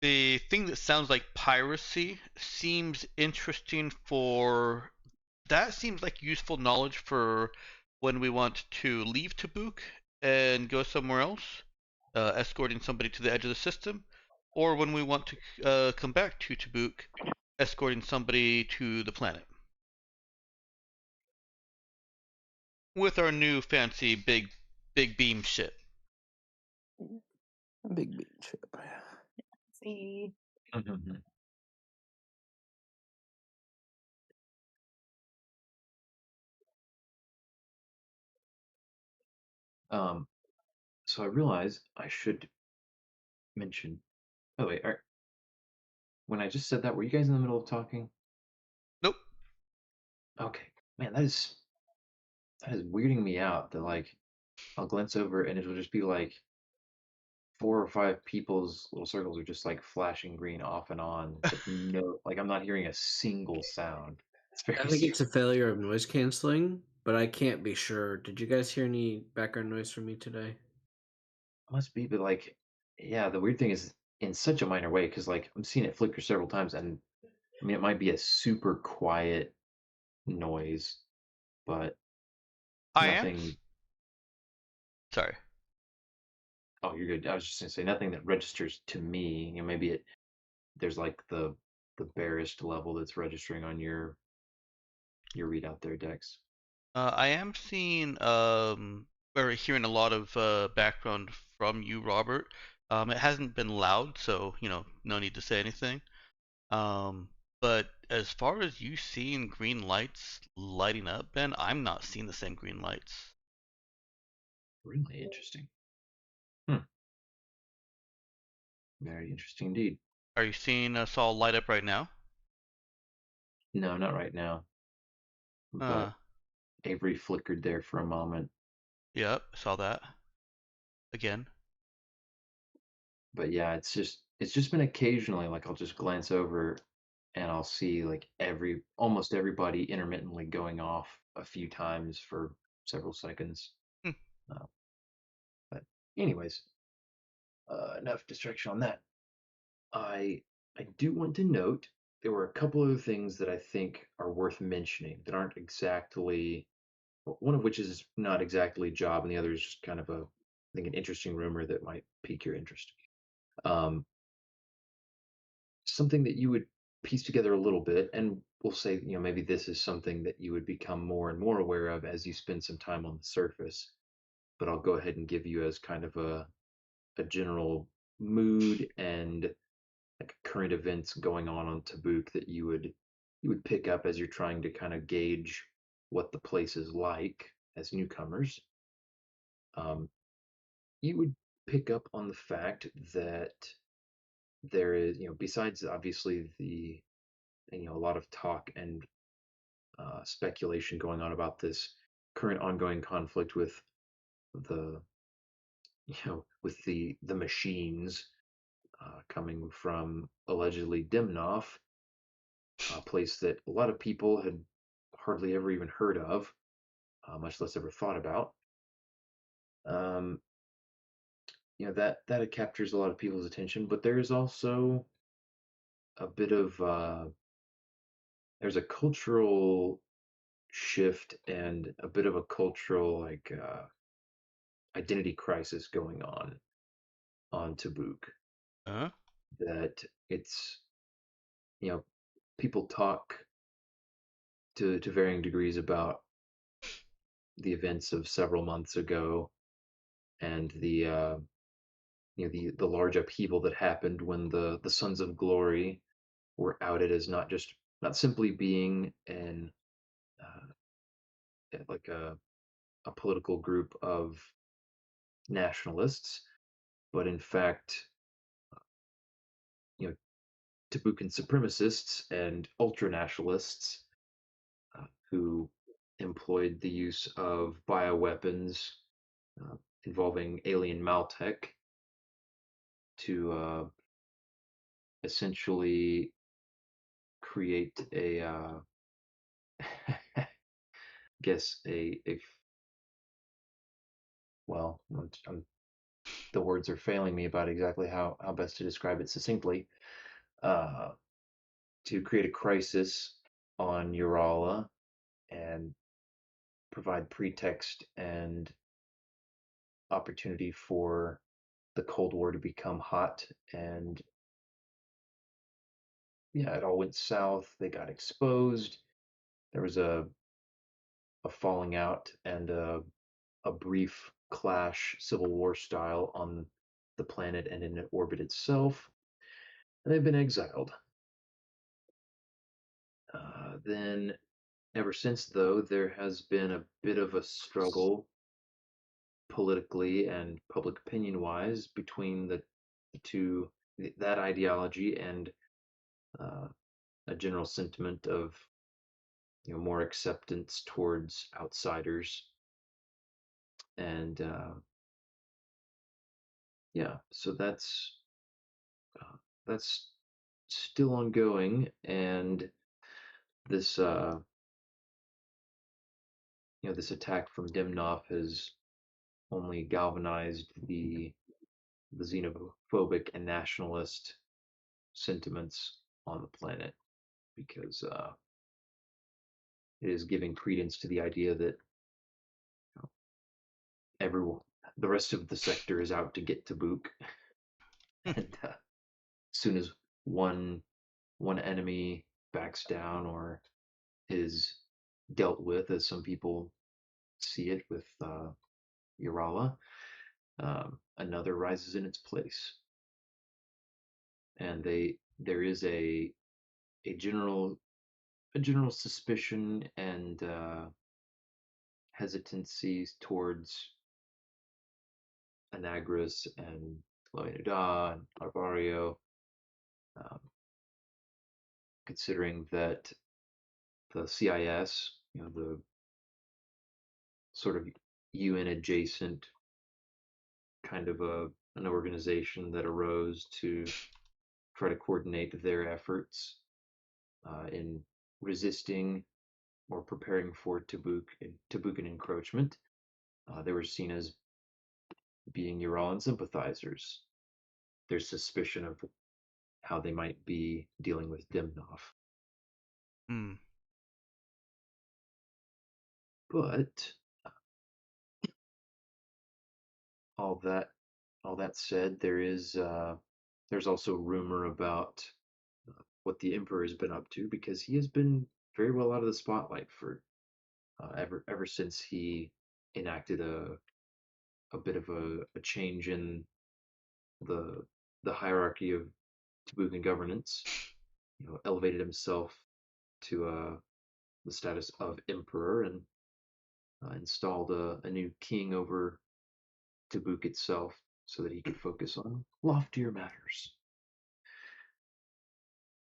the thing that sounds like piracy seems interesting for that seems like useful knowledge for when we want to leave Tabuk and go somewhere else, escorting somebody to the edge of the system, or when we want to come back to Tabuk, escorting somebody to the planet. With our new fancy big beam ship. A big bean chip. See. So I realize I should mention. Oh wait, when I just said that, were you guys in the middle of talking? Nope. Okay, man, that is weirding me out. That like I'll glance over and it'll just be like 4 or 5 people's little circles are just like flashing green off and on, but no, like I'm not hearing a single sound. It's I very think it's a strange. failure of noise canceling, but I can't be sure. Did you guys hear any background noise from me today? Must be, but like, yeah, the weird thing is in such a minor way because like I'm seeing it flicker several times, and I mean it might be a super quiet noise, but I am. nothing. Sorry. Oh, you're good. I was just gonna say nothing that registers to me. Maybe there's like the barest level that's registering on your readout there, Dex. I am seeing or hearing a lot of background from you, Robert. It hasn't been loud, so no need to say anything. But as far as you seeing green lights lighting up, Ben, I'm not seeing the same green lights. Really interesting. Hmm. Very interesting indeed. Are you seeing us all light up right now? No, not right now. Uh, But Avery flickered there for a moment. yep, saw that. Again. But yeah, it's just it's just been occasionally, like I'll just glance over and I'll see like almost everybody intermittently going off a few times for several seconds. Hmm. But anyways, enough distraction on that. I do want to note there were a couple of things that I think are worth mentioning that aren't exactly one of which is not exactly a job, and the other is just kind of I think, an interesting rumor that might pique your interest. Um, Something that you would piece together a little bit, and we'll say, maybe this is something that you would become more and more aware of as you spend some time on the surface. But I'll go ahead and give you as kind of a general mood and like current events going on Tabuk that you would pick up as you're trying to kind of gauge what the place is like as newcomers. Um, you would pick up on the fact that there is, besides obviously a lot of talk and speculation going on about this current ongoing conflict with the, with the machines coming from allegedly Dimnov, a place that a lot of people had hardly ever even heard of, much less ever thought about. Um, that captures a lot of people's attention, but there is also a bit of there's a cultural shift and a bit of a cultural like identity crisis going on Tabuk. Huh? That it's you know people talk to varying degrees about the events of several months ago and the large upheaval that happened when the Sons of Glory were outed as not simply being an like a political group of nationalists, but in fact, you know, Tabukan supremacists and ultranationalists who employed the use of bioweapons uh, involving alien Maltech to essentially create guess well, the words are failing me about exactly how best to describe it succinctly. Uh, to create a crisis on Urala and provide pretext and opportunity for the Cold War to become hot. And yeah, it all went south. They got exposed. There was a falling out and a brief clash, Civil War style, on the planet and in orbit itself. And they've been exiled. Then, ever since, though, there has been a bit of a struggle politically and public opinion wise between the two, that ideology and uh, a general sentiment of more acceptance towards outsiders. And yeah, so uh, that's still ongoing. And this this attack from Dimnov has only galvanized the xenophobic and nationalist sentiments on the planet, because it is giving credence to the idea that everyone, the rest of the sector, is out to get Tabuk, and as soon as one one enemy backs down or is dealt with, as some people see it with Urala, another rises in its place, and there is a general suspicion and hesitancy towards Anagras and Loinuda and Arvario, um, considering that the CIS, the sort of UN adjacent kind of an organization that arose to try to coordinate their efforts in resisting or preparing for Tabukan encroachment. They were seen as being Iran sympathizers. There's suspicion of how they might be dealing with Demnov. Hmm. But all that said, there's also rumor about what the Emperor has been up to, because he has been very well out of the spotlight for ever since he enacted a bit of a change in the the hierarchy of Tabukan governance. Elevated himself to the status of emperor, and installed a new king over Tabuk itself so that he could focus on loftier matters.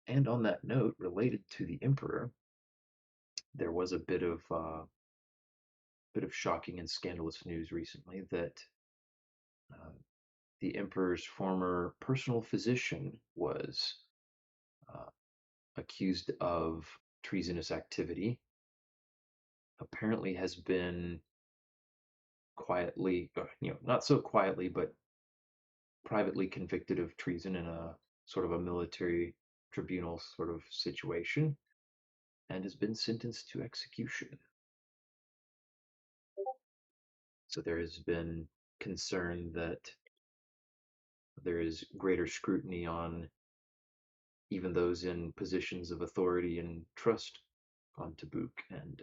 And on that note, related to the emperor, there was a bit of shocking and scandalous news recently that uh, the emperor's former personal physician was uh, accused of treasonous activity. Apparently, has been quietly, not so quietly, but privately convicted of treason in a sort of a military tribunal sort of situation, and has been sentenced to execution. So there has been concern that there is greater scrutiny on even those in positions of authority and trust on Tabuk, and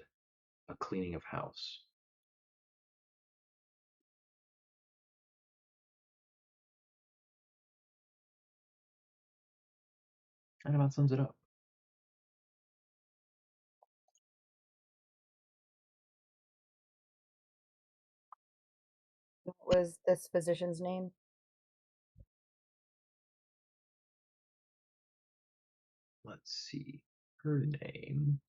a cleaning of house. That about sums it up. What was this physician's name? Let's see. Her name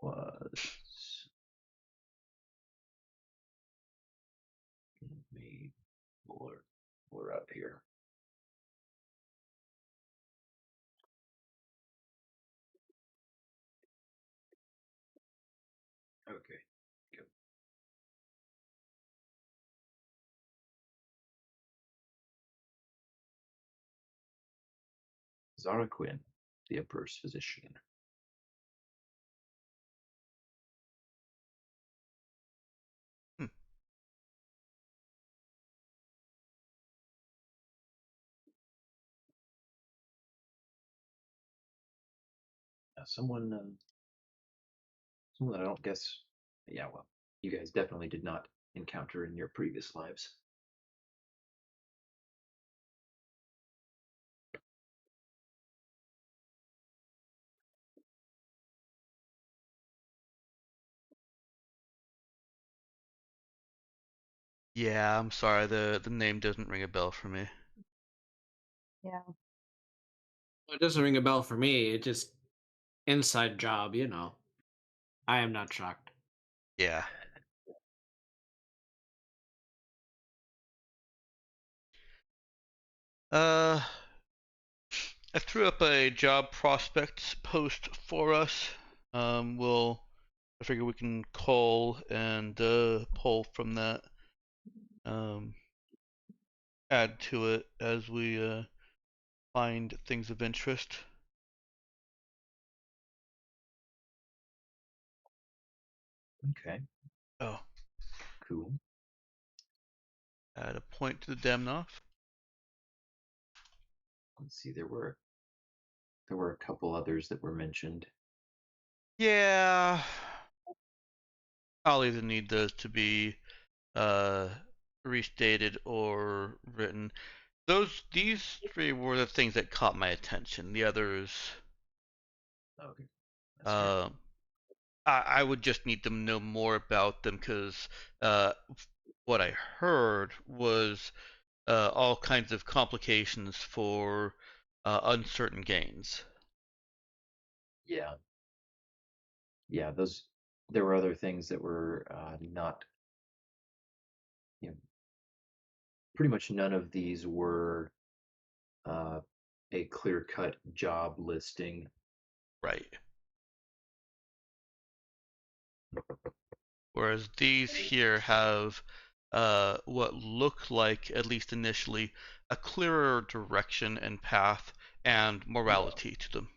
was. Let me pull her up here. Okay, go. Zara Quinn, the Emperor's physician. Hmm. Someone that I don't guess. Yeah, well, you guys definitely did not encounter in your previous lives. Yeah, I'm sorry. The name doesn't ring a bell for me. Yeah. It doesn't ring a bell for me. It just inside job, you know. I am not shocked. Yeah. Uh, I threw up a job prospects post for us. I figure we can call and pull from that. Um, add to it as we find things of interest. Okay, Oh, cool. add a point to the Demnoff. Let's see. There were a couple others that were mentioned. Yeah, I'll either need those to be uh, restated or written. These three were the things that caught my attention. The others, Okay, that's fair. I would just need to know more about them because uh, what I heard was all kinds of complications for uncertain gains. Yeah, yeah. Those. There were other things that were not. You know, pretty much none of these were a clear-cut job listing. Right. Whereas these here have what look like, at least initially, a clearer direction and path and morality to them.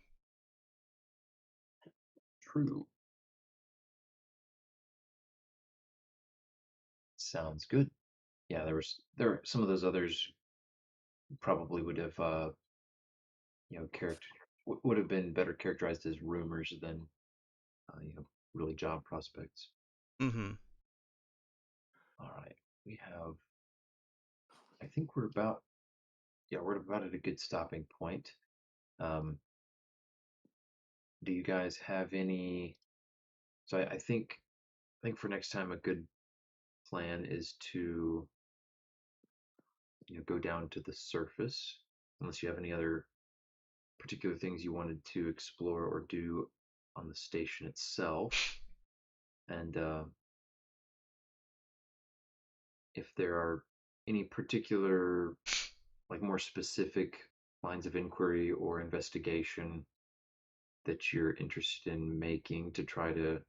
True. Sounds good. Yeah, there some of those others probably would have would have been better characterized as rumors than really job prospects. Mm-hmm. All right, we have. I think we're about at a good stopping point. Um, do you guys have any? So I think for next time a good plan is to go down to the surface, unless you have any other particular things you wanted to explore or do on the station itself, and if there are any particular, like more specific lines of inquiry or investigation that you're interested in making to try to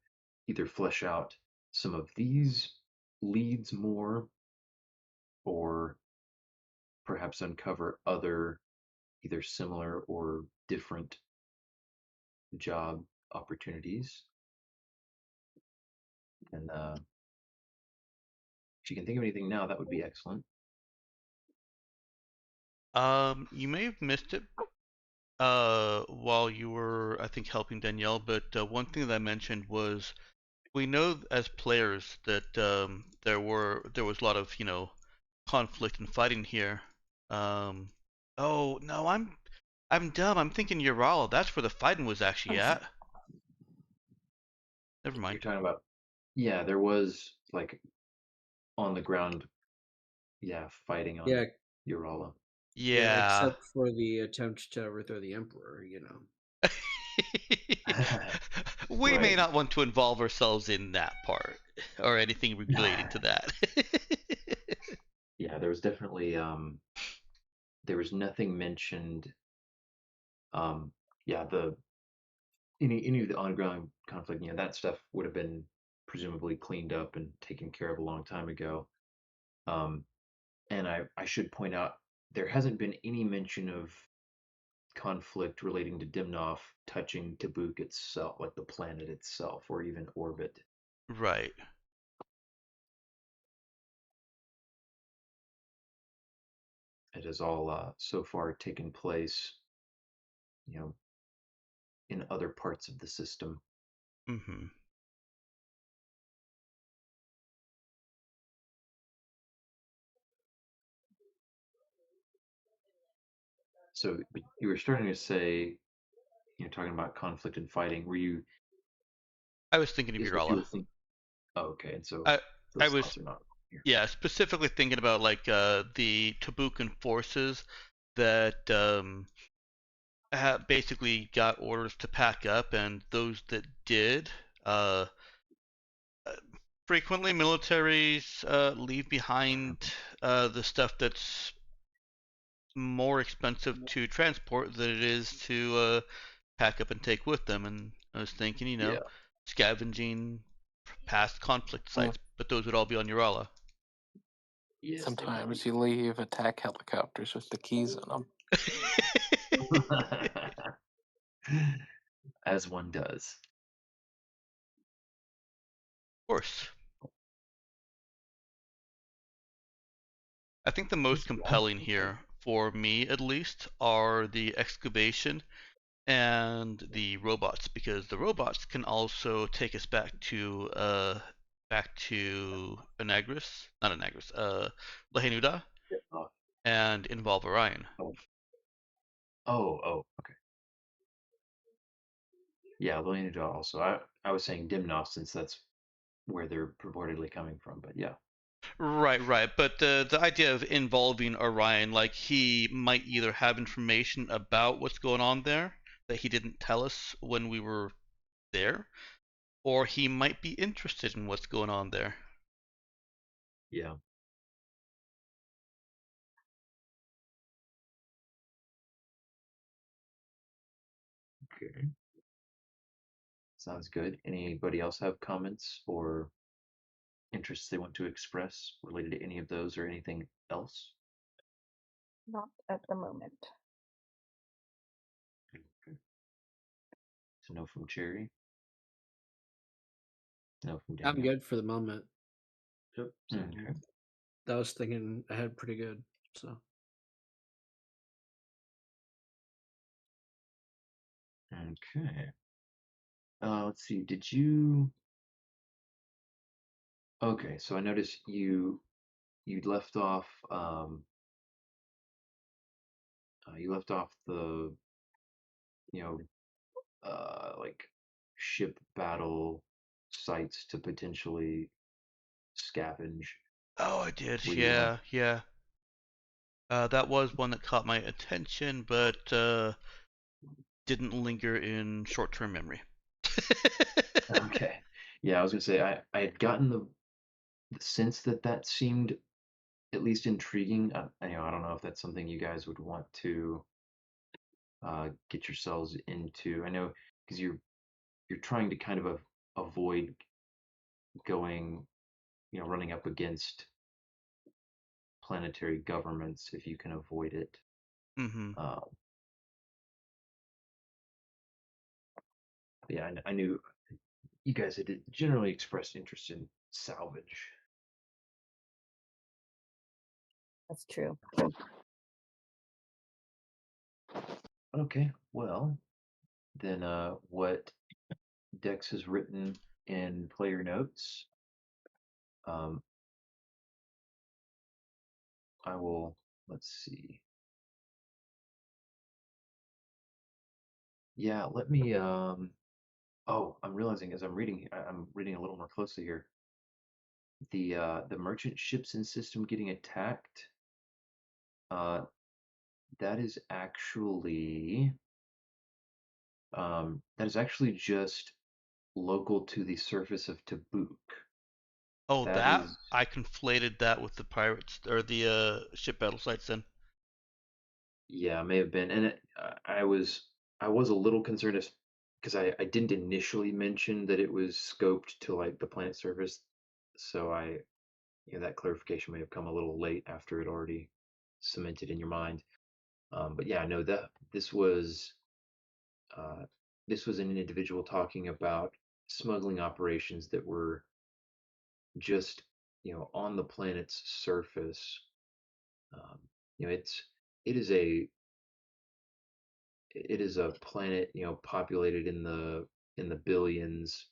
either flesh out some of these leads more or perhaps uncover other either similar or different job opportunities. And if you can think of anything now, that would be excellent. You may have missed it while you were, I think, helping Danielle, but one thing that I mentioned was we know as players that there was a lot of conflict and fighting here. Oh no, I'm dumb. I'm thinking Ural. That's where the fighting was actually at. Never You're mind. talking about, yeah, there was like on the ground, yeah, fighting on Yeah, Urala. yeah, Yeah. except for the attempt to overthrow the emperor. We may Right. not want to involve ourselves in that part or anything relating to that. Yeah, there was definitely there was nothing mentioned. Yeah, the any of the ongoing conflict, that stuff would have been presumably cleaned up and taken care of a long time ago. Um, and I should point out there hasn't been any mention of conflict relating to Dimnoff touching Tabuk itself, like the planet itself, or even orbit. Right. It has all so far taken place, you know, in other parts of the system. Mm-hmm. So you were starting to say, talking about conflict and fighting. Were you? I was thinking of Is what you Urala. were thinking? Oh, okay. And so I those was thoughts are not here. Yeah, specifically thinking about like the Tabukan forces that basically got orders to pack up, and those that did. Uh, Frequently, militaries leave behind the stuff that's more expensive to transport than it is to pack up and take with them. And I was thinking, Yeah. scavenging past conflict Yeah. sites, but those would all be on Urala. Yes. Sometimes you leave attack helicopters with the keys in them. As one does. Of course. I think the most compelling here, for me at least, are the excavation and the robots, because the robots can also take us back to Anagris, not Anagris, Lahanuda, Oh, and involve Orion. okay. Yeah, Leonida also. I was saying Dimnos since that's where they're purportedly coming from, but yeah. Right. But the idea of involving Orion, like he might either have information about what's going on there that he didn't tell us when we were there, or he might be interested in what's going on there. Yeah. Okay. Sounds good. Anybody else have comments or interests they want to express related to any of those or anything else? Not at the moment. Okay. So no from Cherry. No from I'm Daniel. good for the moment. Yep. Same here. Okay. I was thinking ahead pretty good. So Okay. Let's see. Did you? Okay, so I noticed you left off you left off the you know like ship battle sites to potentially scavenge. Oh, I did. Were you on? Yeah. That was one that caught my attention, but didn't linger in short-term memory. Okay. Yeah, I was gonna say I had gotten the sense that that seemed at least intriguing. I don't know if that's something you guys would want to get yourselves into. I know because you're trying to kind of avoid going, running up against planetary governments if you can avoid it. Mm-hmm. Uh, yeah, I knew you guys had generally expressed interest in salvage. That's true. Okay, well, then what Dex has written in player notes, um, I will, let's see. Yeah, let me, oh, I'm realizing as I'm reading, I'm reading a little more closely here. The merchant ships and system getting attacked, uh, that is actually, just local to the surface of Tabuk. Oh, That that is, I conflated that with the pirates or the ship battle sites. Then. yeah, may have been, and I was a little concerned because I didn't initially mention that it was scoped to like the planet surface, so that clarification may have come a little late after it already cemented in your mind. But yeah, no, that uh, this was an individual talking about smuggling operations that were just on the planet's surface. Um, you know, it's it is a it is a planet populated in the billions,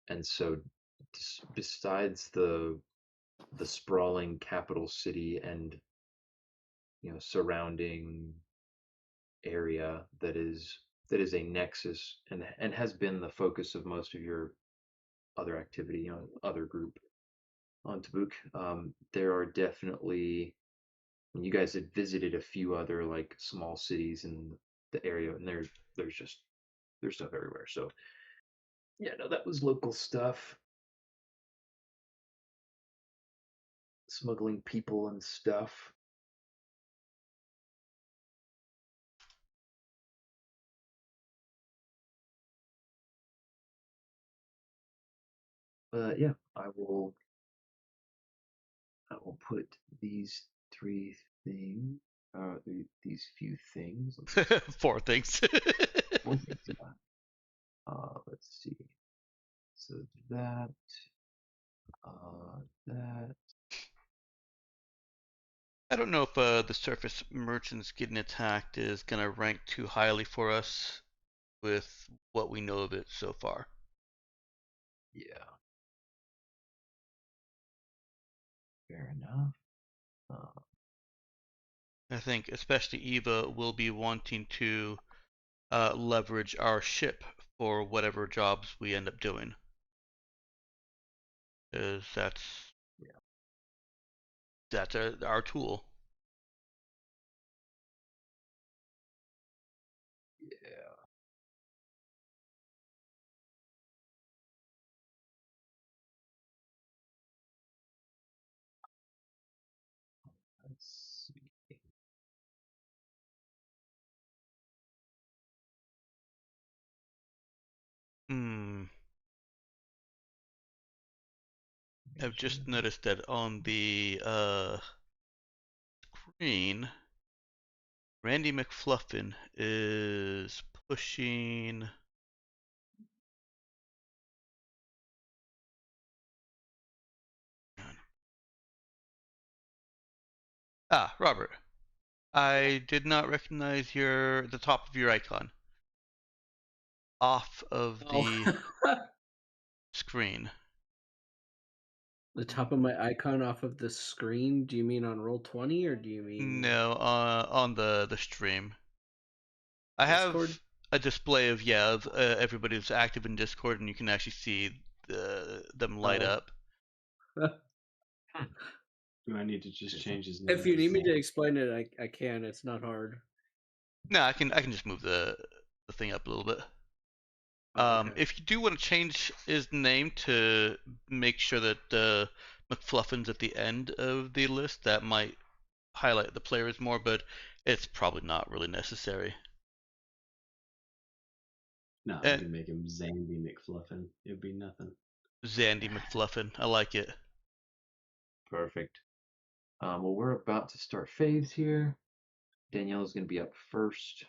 and so besides the sprawling capital city and surrounding area that is a nexus and has been the focus of most of your other activity, other group on Tabuk. There are definitely, you guys had visited a few other like small cities in the area, and there's stuff everywhere. So yeah, no, that was local stuff, smuggling people and stuff. But yeah, I will put these three things, these few things. Four things. Four things, yeah. Let's see. So that, that. I don't know if the surface merchants getting attacked is gonna rank too highly for us with what we know of it so far. Yeah, fair enough. Uh, I think especially Eva will be wanting to leverage our ship for whatever jobs we end up doing. Is yeah, that's our tool. yeah. Let's see. I've just noticed that on the screen, Randy McFluffin is pushing. Ah, Robert. I did not recognize the top of your icon off of the screen. The top of my icon off of the screen. Do you mean on Roll20 or do you mean No, on the stream. I Discord? have a display of everybody who's active in Discord, and you can actually see them light Oh. up. Do I need to just change his name? If you need me to explain it, I can. It's not hard. No, I can just move the thing up a little bit. Oh, okay. If you do want to change his name to make sure that McFluffin's at the end of the list, that might highlight the players more, but it's probably not really necessary. No, I can make him Zandy McFluffin. It'd be nothing. Zandy McFluffin, I like it. Perfect. Well, we're about to start faves here. Danielle is going to be up first.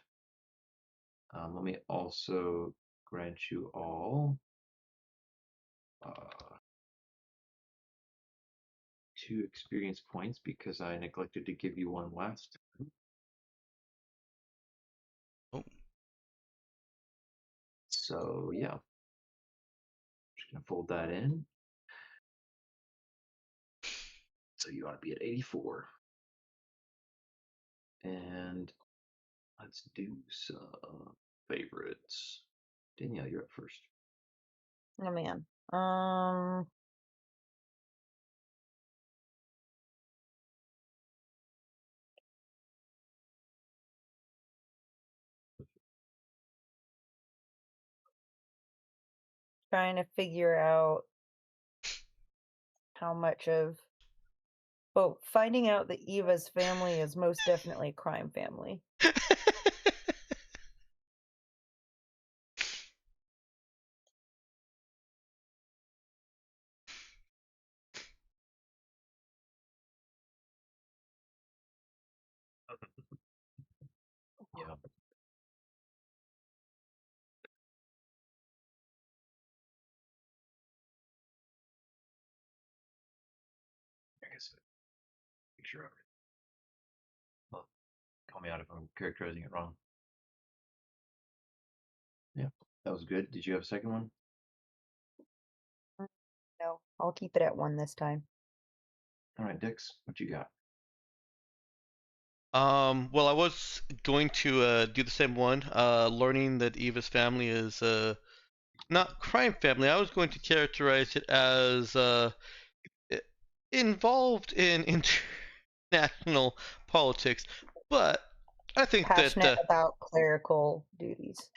Let me also grant you all 2 experience points because I neglected to give you one last time. Oh. So yeah, just gonna fold that in. So you ought to be at 84. And let's do some favorites. Danielle, you're up first. Oh man. Trying to figure out how much of finding out that Eva's family is most definitely a crime family. Yeah. I guess make sure. Well, call me out if I'm characterizing it wrong. Yeah, that was good. Did you have a second one? No, I'll keep it at 1 this time. All right, Dix, what you got? Well, I was going to do the same one. Learning that Eva's family is not crime family. I was going to characterize it as involved in international politics, but I think Passionate that about clerical duties.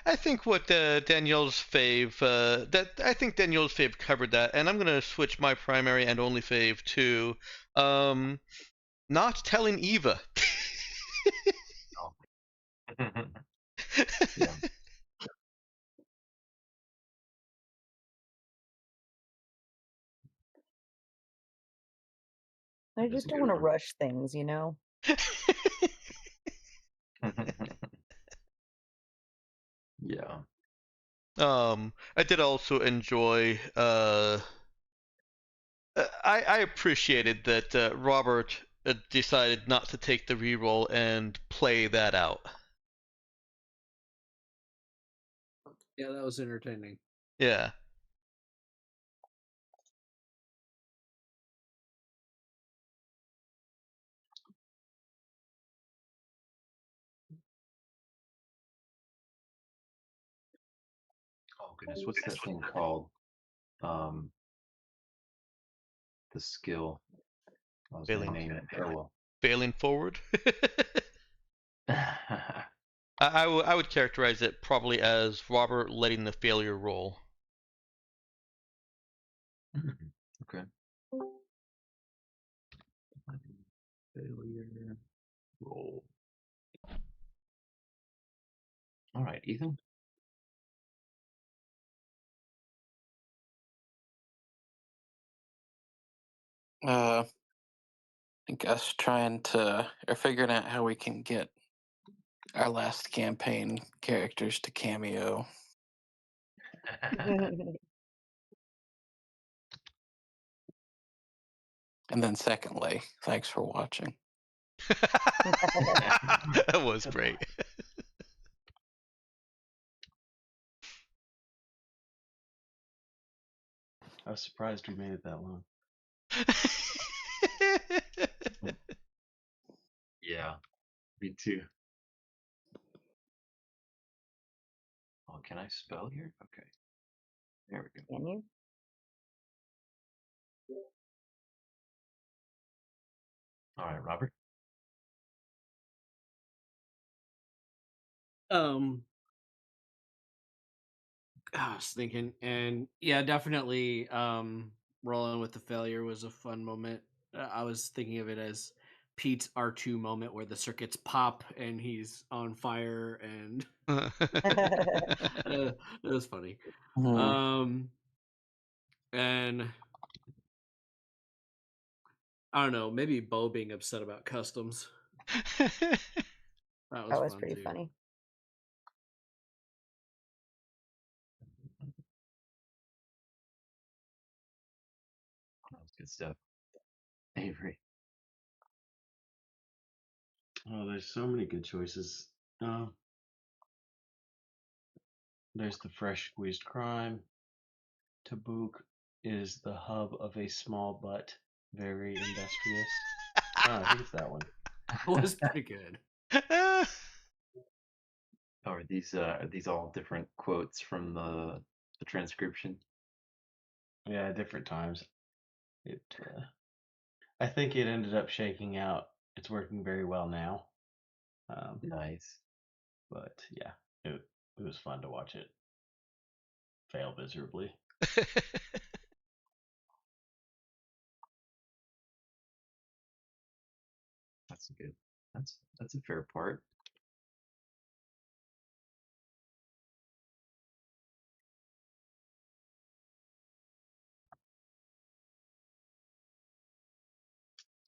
I think what Danielle's fave I think Danielle's fave covered that, and I'm gonna switch my primary and only fave to not telling Eva. Yeah. I That's just a don't good want to one. rush things, you know? Yeah. I did also enjoy I appreciated that Robert decided not to take the reroll and play that out. Yeah, that was entertaining. Yeah. Oh goodness, what's that thing called? Um, the skill. I was gonna name it. Oh well. Failing forward. I would characterize it probably as Robert letting the failure roll. Okay. Failure roll. All right, Ethan. I think us trying to or figuring out how we can get our last campaign characters to cameo. And then secondly, thanks for watching. That was great. I was surprised we made it that long. Yeah, me too. Oh, can I spell here? Okay. There we go. Can you? All right, Robert. I was thinking, and yeah, definitely rolling with the failure was a fun moment. I was thinking of it as Pete's R2 moment where the circuits pop and he's on fire, and it was funny. Mhm. And I don't know, maybe Bo being upset about customs. That was That was fun pretty too. funny. That was good stuff. Avery. Oh, there's so many good choices. Uh, there's the fresh squeezed crime. Tabuk is the hub of a small but very industrious. Oh, I think it's that one. That was pretty good. Are these all different quotes from the transcription? Yeah, different times. It. I think it ended up shaking out. It's working very well now. Nice. But yeah, it was fun to watch it fail miserably. That's good. That's a fair part.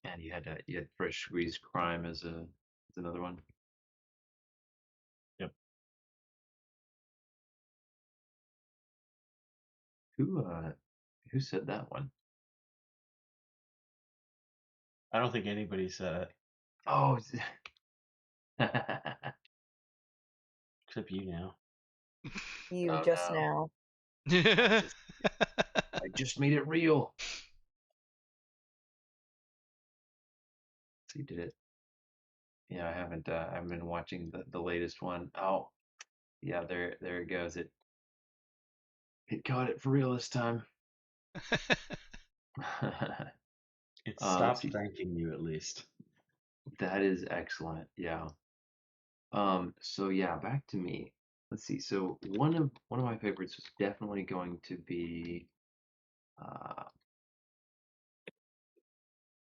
And you had fresh squeezed crime as another one. Yep. Who said that one? I don't think anybody said it Oh, except you now. You oh just no. now. I just made it real. So you did it. Yeah, I haven't been watching the latest one. Oh, yeah, there it goes. It caught it for real this time. It Let's stopped see. thanking you at least. That is excellent. Yeah. So yeah, back to me. Let's see. So one of my favorites was definitely going to be uh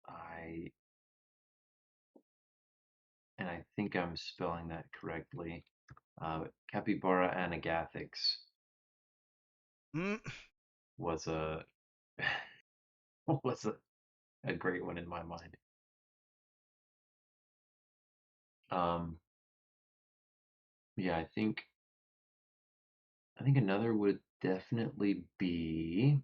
I and I think I'm spelling that correctly. Capybara anagathics Mm. was a was a great one in my mind. Um, yeah, I think another would definitely be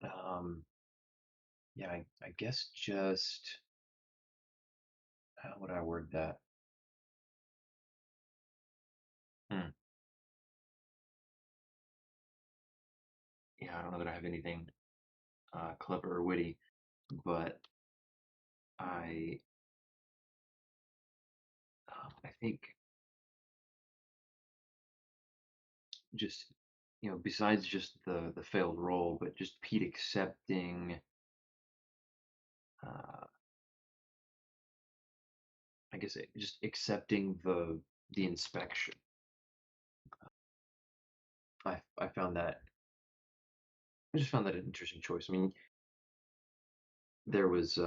um, yeah, I guess just how would I word that? Hmm. Yeah, I don't know that I have anything clever or witty, but I I think just besides just the failed role, but just Pete accepting uh, I guess just accepting the inspection. I found that I just found that an interesting choice. I mean, there was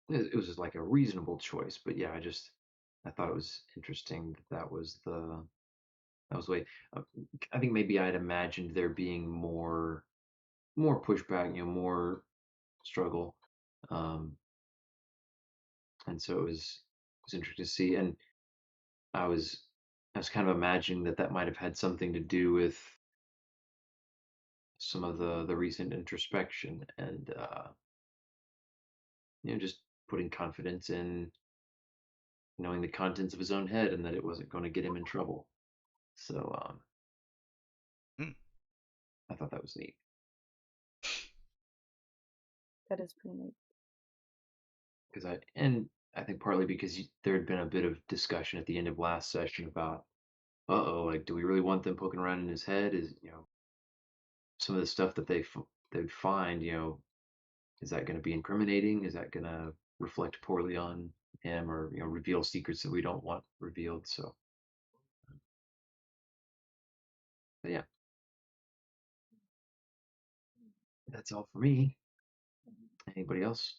it was just like a reasonable choice, but yeah, I just I thought it was interesting that was the way. Uh, I think maybe I'd imagined there being more pushback, more struggle, um, and so it was interesting to see. And I was I was kind of imagining that might have had something to do with some of the recent introspection and just putting confidence in knowing the contents of his own head and that it wasn't going to get him in trouble. So Hmm. I thought that was neat. That is pretty neat. Because I think partly because there had been a bit of discussion at the end of last session about, like, do we really want them poking around in his head? Is some of the stuff that they'd find, is that going to be incriminating? Is that going to reflect poorly on him, or reveal secrets that we don't want revealed? So, but yeah, that's all for me. Anybody else?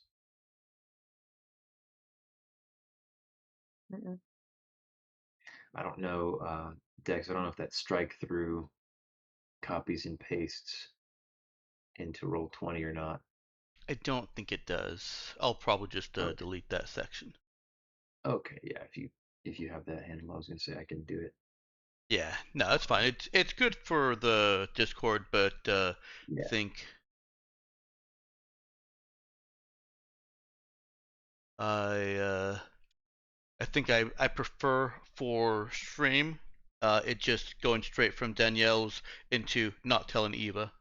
Mm-mm. I don't know, Dex. I don't know if that strike through copies and pastes into Roll20 or not. I don't think it does. I'll probably just Okay. delete that section. Okay, yeah. If you have that handle, I was gonna say I can do it. Yeah, no, that's fine. It's good for the Discord, but Yeah. think I I think I prefer for stream it just going straight from Danielle's into not telling Eva.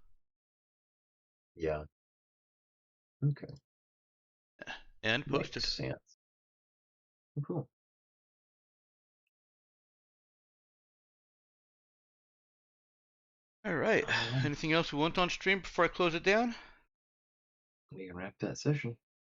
Yeah. Okay. And posted. Makes sense. Cool. All right. All right. Anything else we want on stream before I close it down? We can wrap that session.